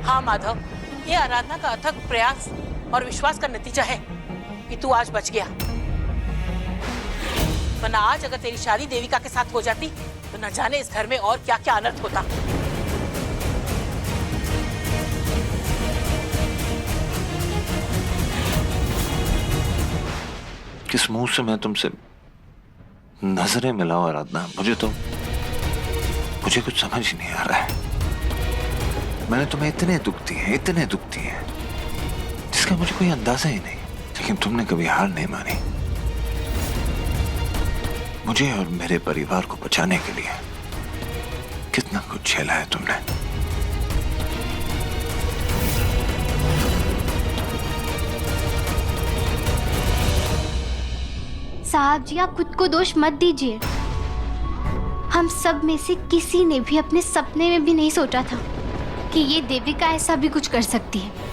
हाँ माधव, ये आराधना का अथक प्रयास और विश्वास का नतीजा है कि तू आज बच गया, वरना आज अगर तेरी शादी देविका के साथ हो जाती तो न जाने इस घर में और क्या क्या अनर्थ होता। किस मुंह से मैं तुमसे नजरें मिलाऊं आराधना? मुझे कुछ समझ ही नहीं आ रहा है। मैंने तुम्हें इतने दुख दिए जिसका मुझे कोई अंदाजा ही नहीं, लेकिन तुमने कभी हार नहीं मानी। मुझे और मेरे परिवार को बचाने के लिए कितना कुछ झेला है तुमने। साहब जी, आप खुद को दोष मत दीजिए। हम सब में से किसी ने भी अपने सपने में भी नहीं सोचा था कि ये देविका ऐसा भी कुछ कर सकती है।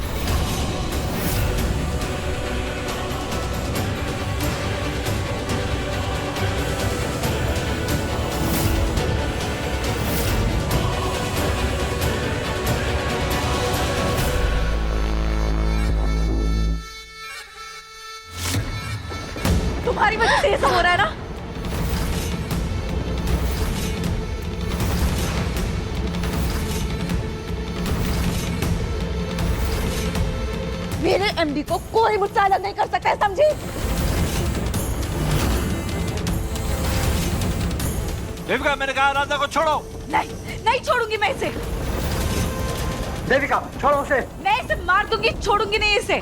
तुम्हारी वजह से ऐसा हो रहा है ना? मेरे एमडी को कोई मुझसे अलग नहीं कर सकता है, समझी? देविका, मैंने कहा आराधना को छोड़ो। नहीं छोड़ूंगी मैं इसे। देविका छोड़ो उसे। मैं इसे मार दूंगी, छोड़ूंगी नहीं इसे।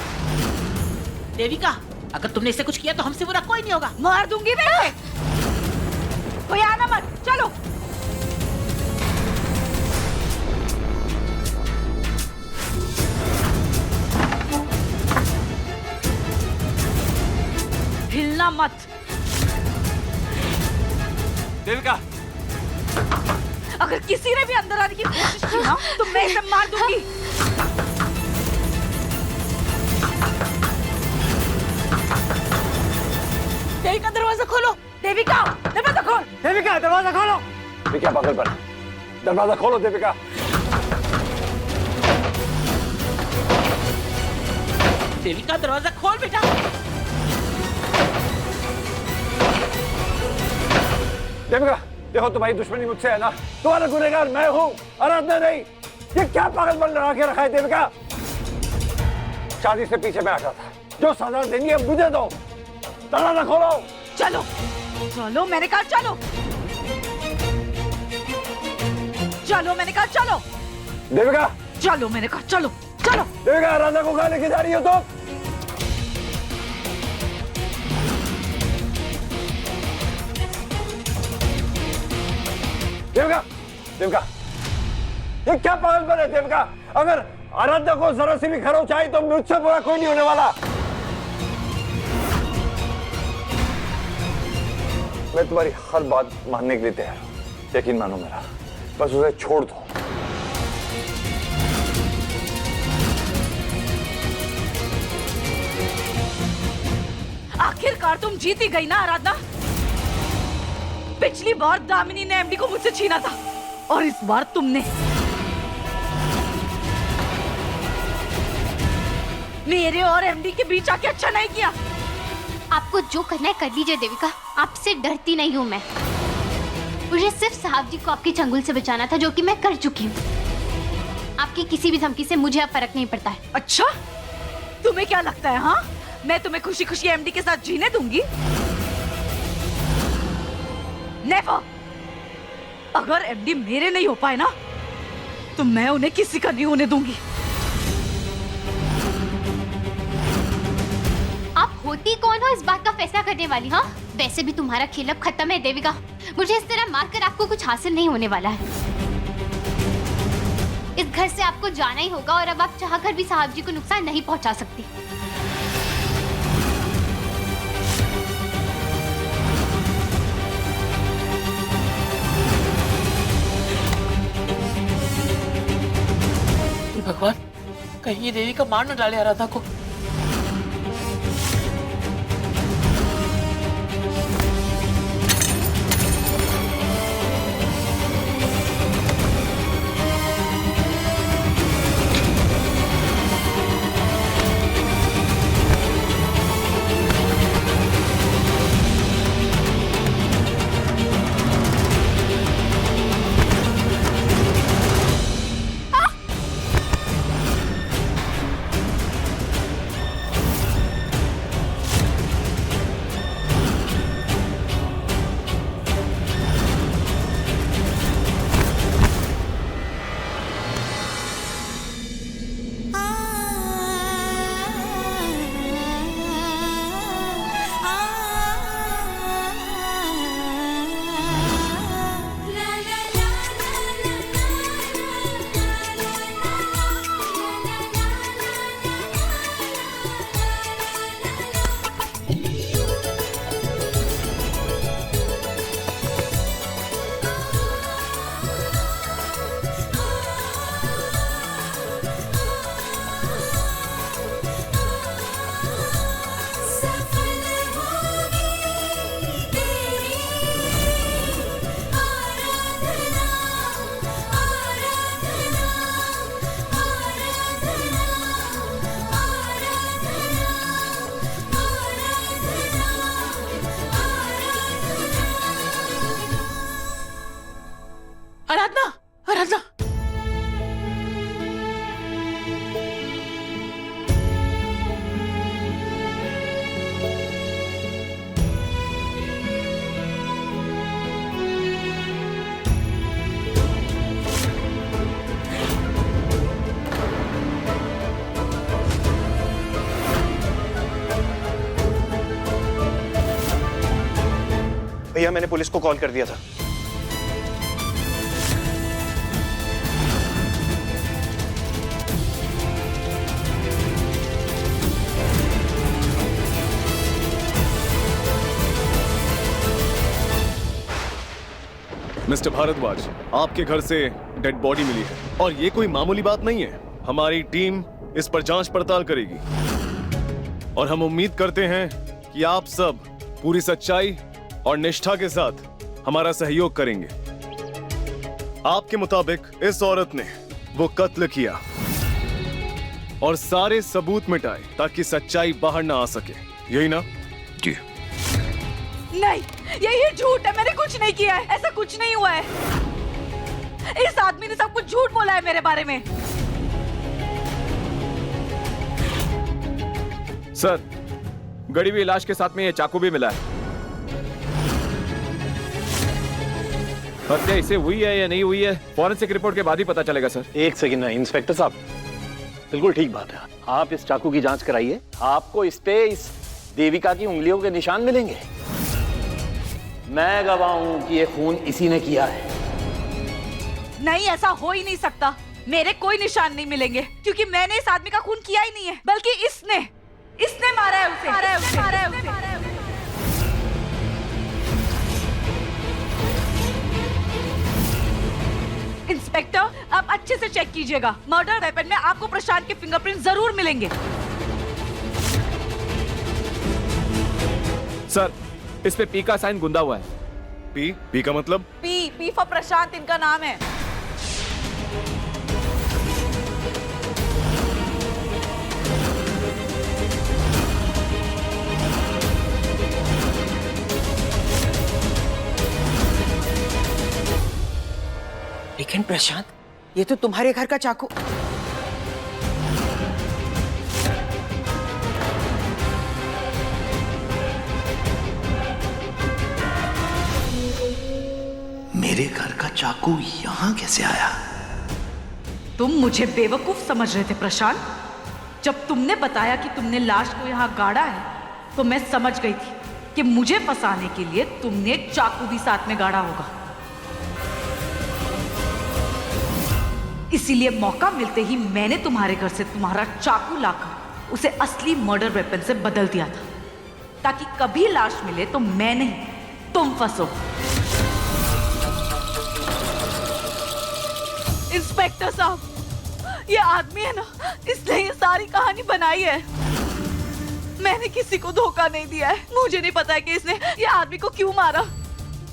देविका, अगर तुमने इसे कुछ किया तो हमसे बुरा कोई नहीं होगा। मार दूंगी मैं इसे। कोई आना मत, चलो। हिलना मत। देविका, अगर किसी ने भी अंदर आने की कोशिश की ना तो मैं इसे मार दूंगी। देविका, दरवाजा खोलो। देविका, दरवाजा खोल। देविका, दरवाजा खोलो। देविका पागलपन, दरवाजा खोलो देविका। देविका, दरवाजा खोल बेटा। देविका, देखो तुम्हारी दुश्मनी मुझसे है ना, तुम्हारा गुनहगार मैं हूँ, आराधना नहीं। ये क्या पागलपन लगा के रखा है देविका? शादी से पीछे मैं हटा था, जो सजा देनी है मुझे दो। दरवाजा खोलो। चलो मैंने कहा चलो। मैंने कहा चलो। देविका, चलो मैंने कहा चलो। देविका, आराधना को कहाँ लेके जा रही हो तुम? देविका, ये क्या पागलपन है देविका? अगर आराधना को जरा सी भी खरोंच आई तो मुझसे बुरा कोई नहीं होने वाला। मैं तुम्हारी हर बात मानने के लिए तैयार हूं, यकीन मानो मेरा, बस उसे छोड़ दो। आखिरकार तुम जीत ही गई ना आराधना। पिछली बार दामिनी ने एमडी को मुझसे छीना था और इस बार तुमने। मेरे और एमडी के बीच आके अच्छा नहीं किया। आपको जो करना है कर लीजिए देविका, आपसे डरती नहीं हूँ मैं। मुझे सिर्फ साहब जी को आपके चंगुल से बचाना था, जो कि मैं कर चुकी हूँ। आपकी किसी भी धमकी से मुझे अब फर्क नहीं पड़ता है। अच्छा, तुम्हें क्या लगता है हाँ मैं तुम्हें खुशी खुशी एमडी के साथ जीने दूंगी? नेवर। अगर एमडी मेरे नहीं हो पाए ना तो मैं उन्हें किसी का नहीं होने दूंगी। आप होती कौन हो इस बात का फैसला करने वाली? हाँ, वैसे भी तुम्हारा खेल अब खत्म है देविका। मुझे इस तरह मारकर आपको कुछ हासिल नहीं होने वाला है। इस घर से आपको जाना ही होगा और अब आप चाहकर भी साहब जी को नुकसान नहीं पहुंचा सकती। भगवान, कहीं ये देवी का मार न डाले आराधना को। आराधना, आराधना, भैया मैंने पुलिस को कॉल कर दिया था। मिस्टर भारद्वाज, आपके घर से डेड बॉडी मिली है और ये कोई मामूली बात नहीं है। हमारी टीम इस पर जांच पड़ताल करेगी और हम उम्मीद करते हैं कि आप सब पूरी सच्चाई और निष्ठा के साथ हमारा सहयोग करेंगे। आपके मुताबिक इस औरत ने वो कत्ल किया और सारे सबूत मिटाए ताकि सच्चाई बाहर ना आ सके, यही ना? जी। नहीं, ये झूठ है। मैंने कुछ नहीं किया है, ऐसा कुछ नहीं हुआ है। इस आदमी ने सब कुछ झूठ बोला है मेरे बारे में। सर, गड़ी हुई लाश के साथ में ये चाकू भी मिला है। हत्या इसे हुई है या नहीं हुई है फॉरेंसिक रिपोर्ट के बाद ही पता चलेगा सर। एक सेकंड ना इंस्पेक्टर साहब, बिल्कुल ठीक बात है। आप इस चाकू की जांच कराइए, आपको इस पे इस देविका की उंगलियों के निशान मिलेंगे। मैं गवाह हूं कि ये खून इसी ने किया है। नहीं, ऐसा हो ही नहीं सकता। मेरे कोई निशान नहीं मिलेंगे क्योंकि मैंने इस आदमी का खून किया ही नहीं है, बल्कि इसने मारा है उसे। इंस्पेक्टर, आप अच्छे से चेक कीजिएगा। मर्डर वेपन में आपको प्रशांत के फिंगरप्रिंट जरूर मिलेंगे। सर, इस पे पी का साइन गुंदा हुआ है। पी का मतलब? पी फॉर प्रशांत इनका नाम है। लेकिन प्रशांत, ये तो तुम्हारे घर का चाकू। मेरे घर का चाकू यहाँ कैसे आया? तुम मुझे बेवकूफ समझ रहे थे प्रशांत। जब तुमने बताया कि तुमने लाश को यहाँ गाड़ा है तो मैं समझ गई थी कि मुझे फंसाने के लिए तुमने चाकू भी साथ में गाड़ा होगा। इसीलिए मौका मिलते ही मैंने तुम्हारे घर से तुम्हारा चाकू लाकर उसे असली मर्डर वेपन से बदल दिया था, ताकि कभी लाश मिले तो मैं नहीं तुम फंसो। इंस्पेक्टर साहब, ये आदमी है ना, इसने ये सारी कहानी बनाई है। मैंने किसी को धोखा नहीं दिया है। मुझे नहीं पता है कि इसने ये आदमी को क्यों मारा,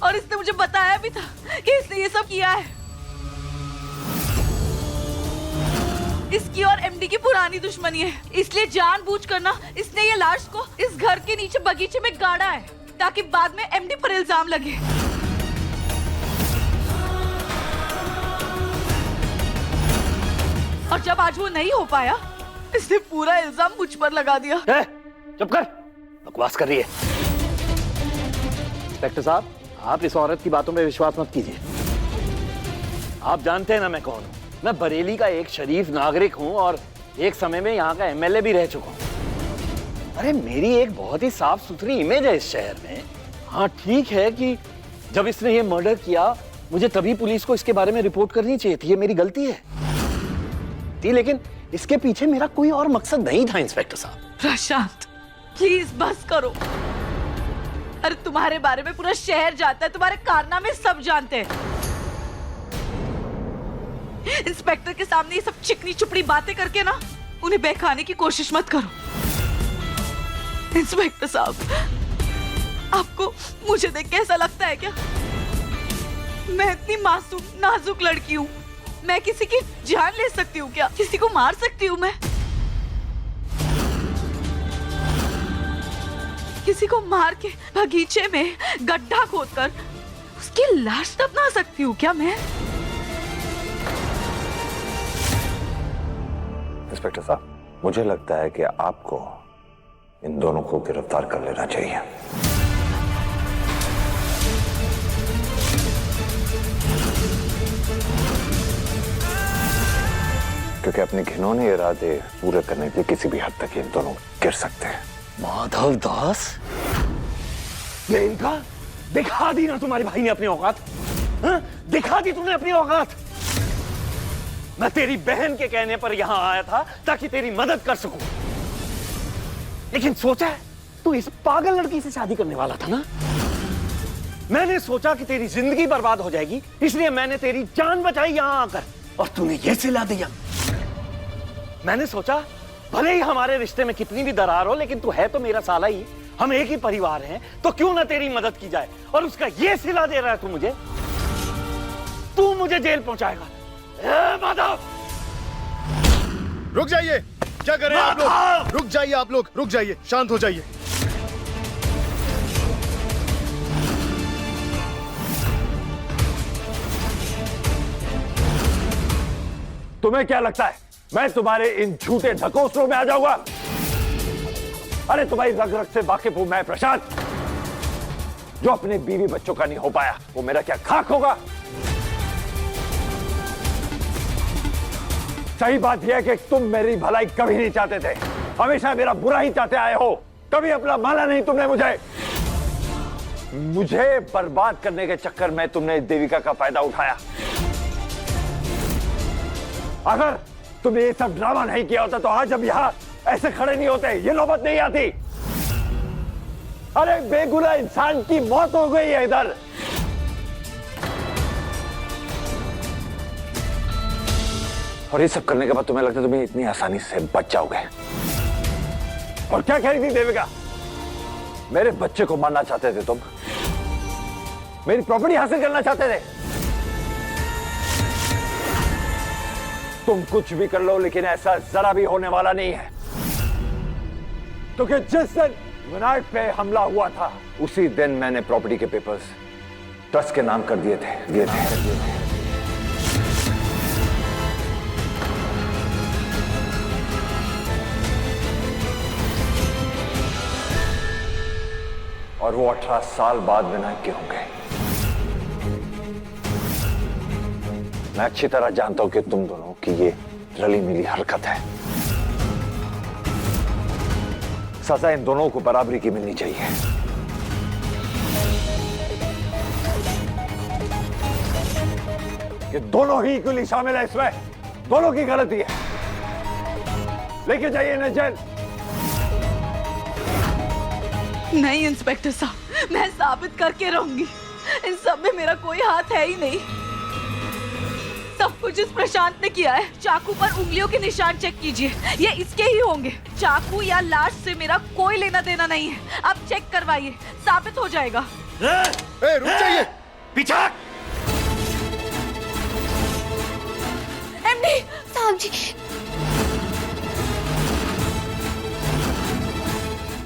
और इसने मुझे बताया भी था कि इसने ये सब किया है। इसकी और एमडी की पुरानी दुश्मनी है, इसलिए जानबूझकर ना इसने ये लाश को इस घर के नीचे बगीचे में गाड़ा है, ताकि बाद में एमडी पर इल्जाम लगे। और जब आज वो नहीं हो पाया, इसने पूरा इल्जाम मुझ पर लगा दिया। चुप कर, बकवास कर रही है। इंस्पेक्टर साहब, आप इस औरत की बातों पे विश्वास मत कीजिए। आप जानते हैं ना मैं कौन हूँ। मैं बरेली का एक शरीफ नागरिक हूँ और एक समय में यहाँ का एमएलए भी रह चुका हूँ। अरे मेरी एक बहुत ही साफ सुथरी इमेज है इस शहर में। हाँ ठीक है कि जब इसने ये मर्डर किया, मुझे तभी पुलिस को इसके बारे में रिपोर्ट करनी चाहिए थी। ये मेरी गलती है थी, लेकिन इसके पीछे मेरा कोई और मकसद नहीं था इंस्पेक्टर साहब। प्रशांत, प्लीज बस करो। अरे तुम्हारे बारे में पूरा शहर जानता है, तुम्हारे कारनामे सब जानते हैं। इंस्पेक्टर के सामने ये सब चिकनी चुपड़ी बातें करके ना उन्हें बहकाने की कोशिश मत करो। इंस्पेक्टर साहब, आपको मुझे देख के ऐसा लगता है क्या? मैं इतनी मासूम नाजुक लड़की हूँ, मैं किसी की जान ले सकती हूँ क्या? किसी को मार सकती हूँ मैं? किसी को मार के बगीचे में गड्ढा खोदकर उसकी लाश दफना सकती हूँ क्या मैं? इंस्पेक्टर साहब, मुझे लगता है कि आपको इन दोनों को गिरफ्तार कर लेना चाहिए। क्योंकि अपने घिनौने इरादे पूरे करने के लिए किसी भी हद तक ये दोनों गिर सकते हैं। माधव दास, ये इनका दिखा दी ना तुम्हारे भाई ने अपनी औकात। हाँ? दिखा दी तुमने अपनी औकात। मैं तेरी बहन के कहने पर यहां आया था ताकि तेरी मदद कर सकूं, लेकिन सोचा तू इस पागल लड़की से शादी करने वाला था ना। मैंने सोचा कि तेरी जिंदगी बर्बाद हो जाएगी, इसलिए मैंने तेरी जान बचाई यहां आकर, और तूने ये सिला दिया। मैंने सोचा भले ही हमारे रिश्ते में कितनी भी दरार हो, लेकिन तू है तो मेरा साला ही, हम एक ही परिवार हैं, तो क्यों ना तेरी मदद की जाए। और उसका ये सिला दे रहा है तू मुझे जेल पहुंचाएगा। माधव, रुक जाइए। क्या कर रहे हैं आप लोग? रुक जाइए, आप लोग रुक जाइए, शांत हो जाइए। तुम्हें क्या लगता है मैं तुम्हारे इन झूठे ढकोसलों में आ जाऊंगा? अरे तुम्हारी रग रग से वाकिफ हूं मैं प्रशांत। जो अपने बीवी बच्चों का नहीं हो पाया, वो मेरा क्या खाक होगा? सही बात यह है कि तुम मेरी भलाई कभी नहीं चाहते थे, हमेशा मेरा बुरा ही चाहते आए हो। कभी अपना माना नहीं तुमने मुझे बर्बाद करने के चक्कर में तुमने देविका का फायदा उठाया। अगर तुमने ये सब ड्रामा नहीं किया होता तो आज हम यहां ऐसे खड़े नहीं होते, ये नौबत नहीं आती। अरे बेगुनाह इंसान की मौत हो गई है इधर। और ये सब करने के बाद तुम्हें लगता है तुम्हें इतनी आसानी से बच जाओगे? और क्या कह रही थी देविका? मेरे बच्चे को मारना चाहते थे तुम, मेरी प्रॉपर्टी हासिल करना चाहते थे। तुम कुछ भी कर लो, लेकिन ऐसा जरा भी होने वाला नहीं है, क्योंकि जिस दिन विनायक पे हमला हुआ था उसी दिन मैंने प्रॉपर्टी के पेपर्स ट्रस्ट के नाम कर दिए थे। और वो 18 साल बाद विनायक के होंगे। मैं अच्छी तरह जानता हूं कि तुम दोनों की ये रली मिली हरकत है। सजा इन दोनों को बराबरी की मिलनी चाहिए। कि दोनों ही इक्वली शामिल है इसमें, दोनों की गलती है। लेके जाइए इन्हें जेल। नहीं इंस्पेक्टर साहब, मैं साबित करके रहूंगी। इन सब में मेरा कोई हाथ है ही नहीं। सब कुछ इस प्रशांत ने किया है। चाकू पर उंगलियों के निशान चेक कीजिए, ये इसके ही होंगे। चाकू या लाश से मेरा कोई लेना देना नहीं है। आप चेक करवाइए, साबित हो जाएगा। रुक जाइए, पीछे। एमडी साहब जी,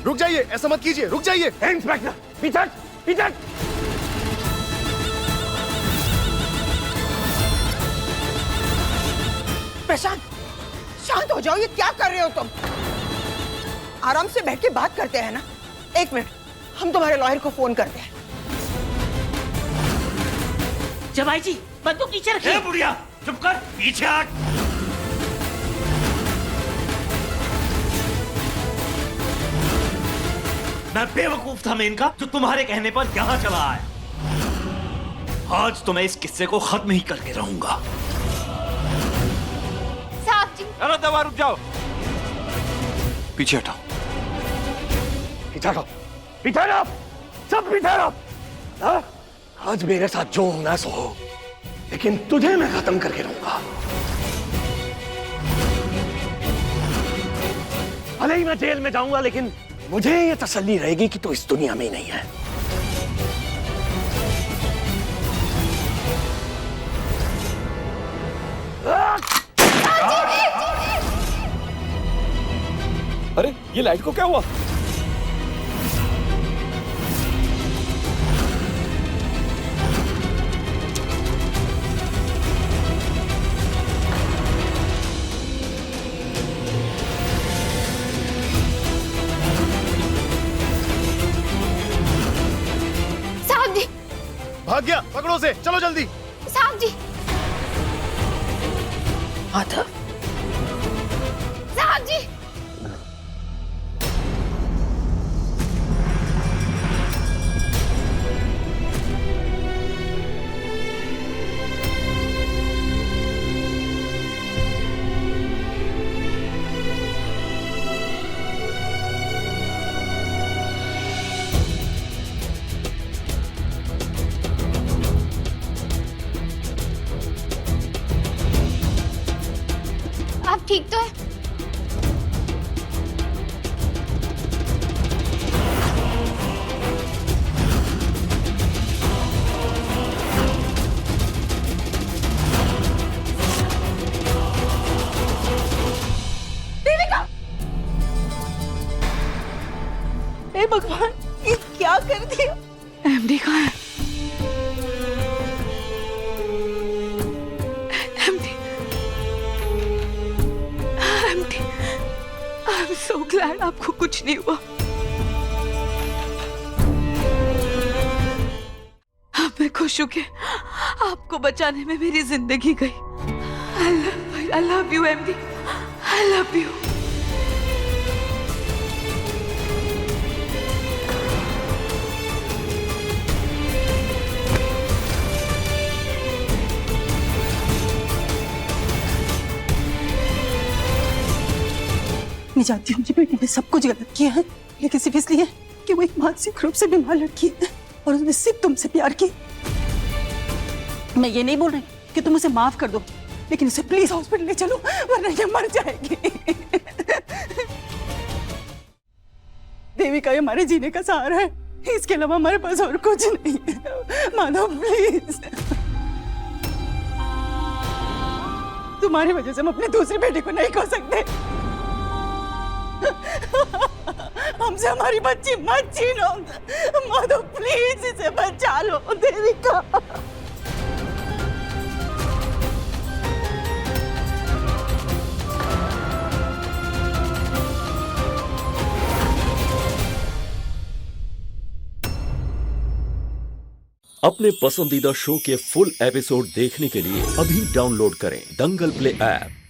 रुक जाइए, ऐसा मत कीजिए, रुक जाइए। इंस्पेक्टर पीछे पीछे। प्रशांत, शांत हो जाओ। ये क्या कर रहे हो तुम? आराम से बैठ के बात करते हैं ना। एक मिनट, हम तुम्हारे लॉयर को फोन करते हैं। जवाई जी, बंदूक नीचे रखिए। बुढ़िया चुप कर, पीछे हट। मैं बेवकूफ था मेनका, जो तुम्हारे कहने पर यहां चला आया। आज तो मैं इस किस्से को खत्म ही करके रहूंगा। साहब जी, अरे दवा, रुक जाओ। पीछे हटाओ, पीछे हटो, पीछे हटो, सब पीछे हटो। हाँ? आज मेरे साथ जो होना सो हो, लेकिन तुझे मैं खत्म करके रहूंगा। भले ही मैं जेल में जाऊंगा, लेकिन मुझे ये तसल्ली रहेगी कि तू इस दुनिया में ही नहीं है। अरे ये लाइट को क्या हुआ? साहब जी, भाग गया, पकड़ो उसे, चलो जल्दी। साहब जी, माधव, साहब जी। आप ठीक तो है? देविका! हे भगवान, ये क्या कर दिया? एमडी कहाँ है? I'm so glad आपको कुछ नहीं हुआ। अब मैं खुश हूँ कि आपको बचाने में मेरी जिंदगी गई। I love you, MD. I love you. मैं जानती हूँ कि बेटी ने सब कुछ गलत किया है, लेकिन सिर्फ इसलिए कि वो एक मानसिक रूप से बीमार लड़की है और उसने सिर्फ तुमसे प्यार किया। मैं ये नहीं बोल रही कि तुम उसे माफ कर दो, लेकिन उसे प्लीज हॉस्पिटल ले चलो, वरना ये मर जाएगी। देविका ये हमारे जीने का सहारा है, इसके अलावा हमारे पास और कुछ नहीं है। माधव प्लीज, तुम्हारी वजह से हम अपने दूसरे बेटे को नहीं खो सकते। हमसे हमारी बच्ची मत छीनो। माधव प्लीज इसे बचा लो। देविका, अपने पसंदीदा शो के फुल एपिसोड देखने के लिए अभी डाउनलोड करें दंगल प्ले ऐप।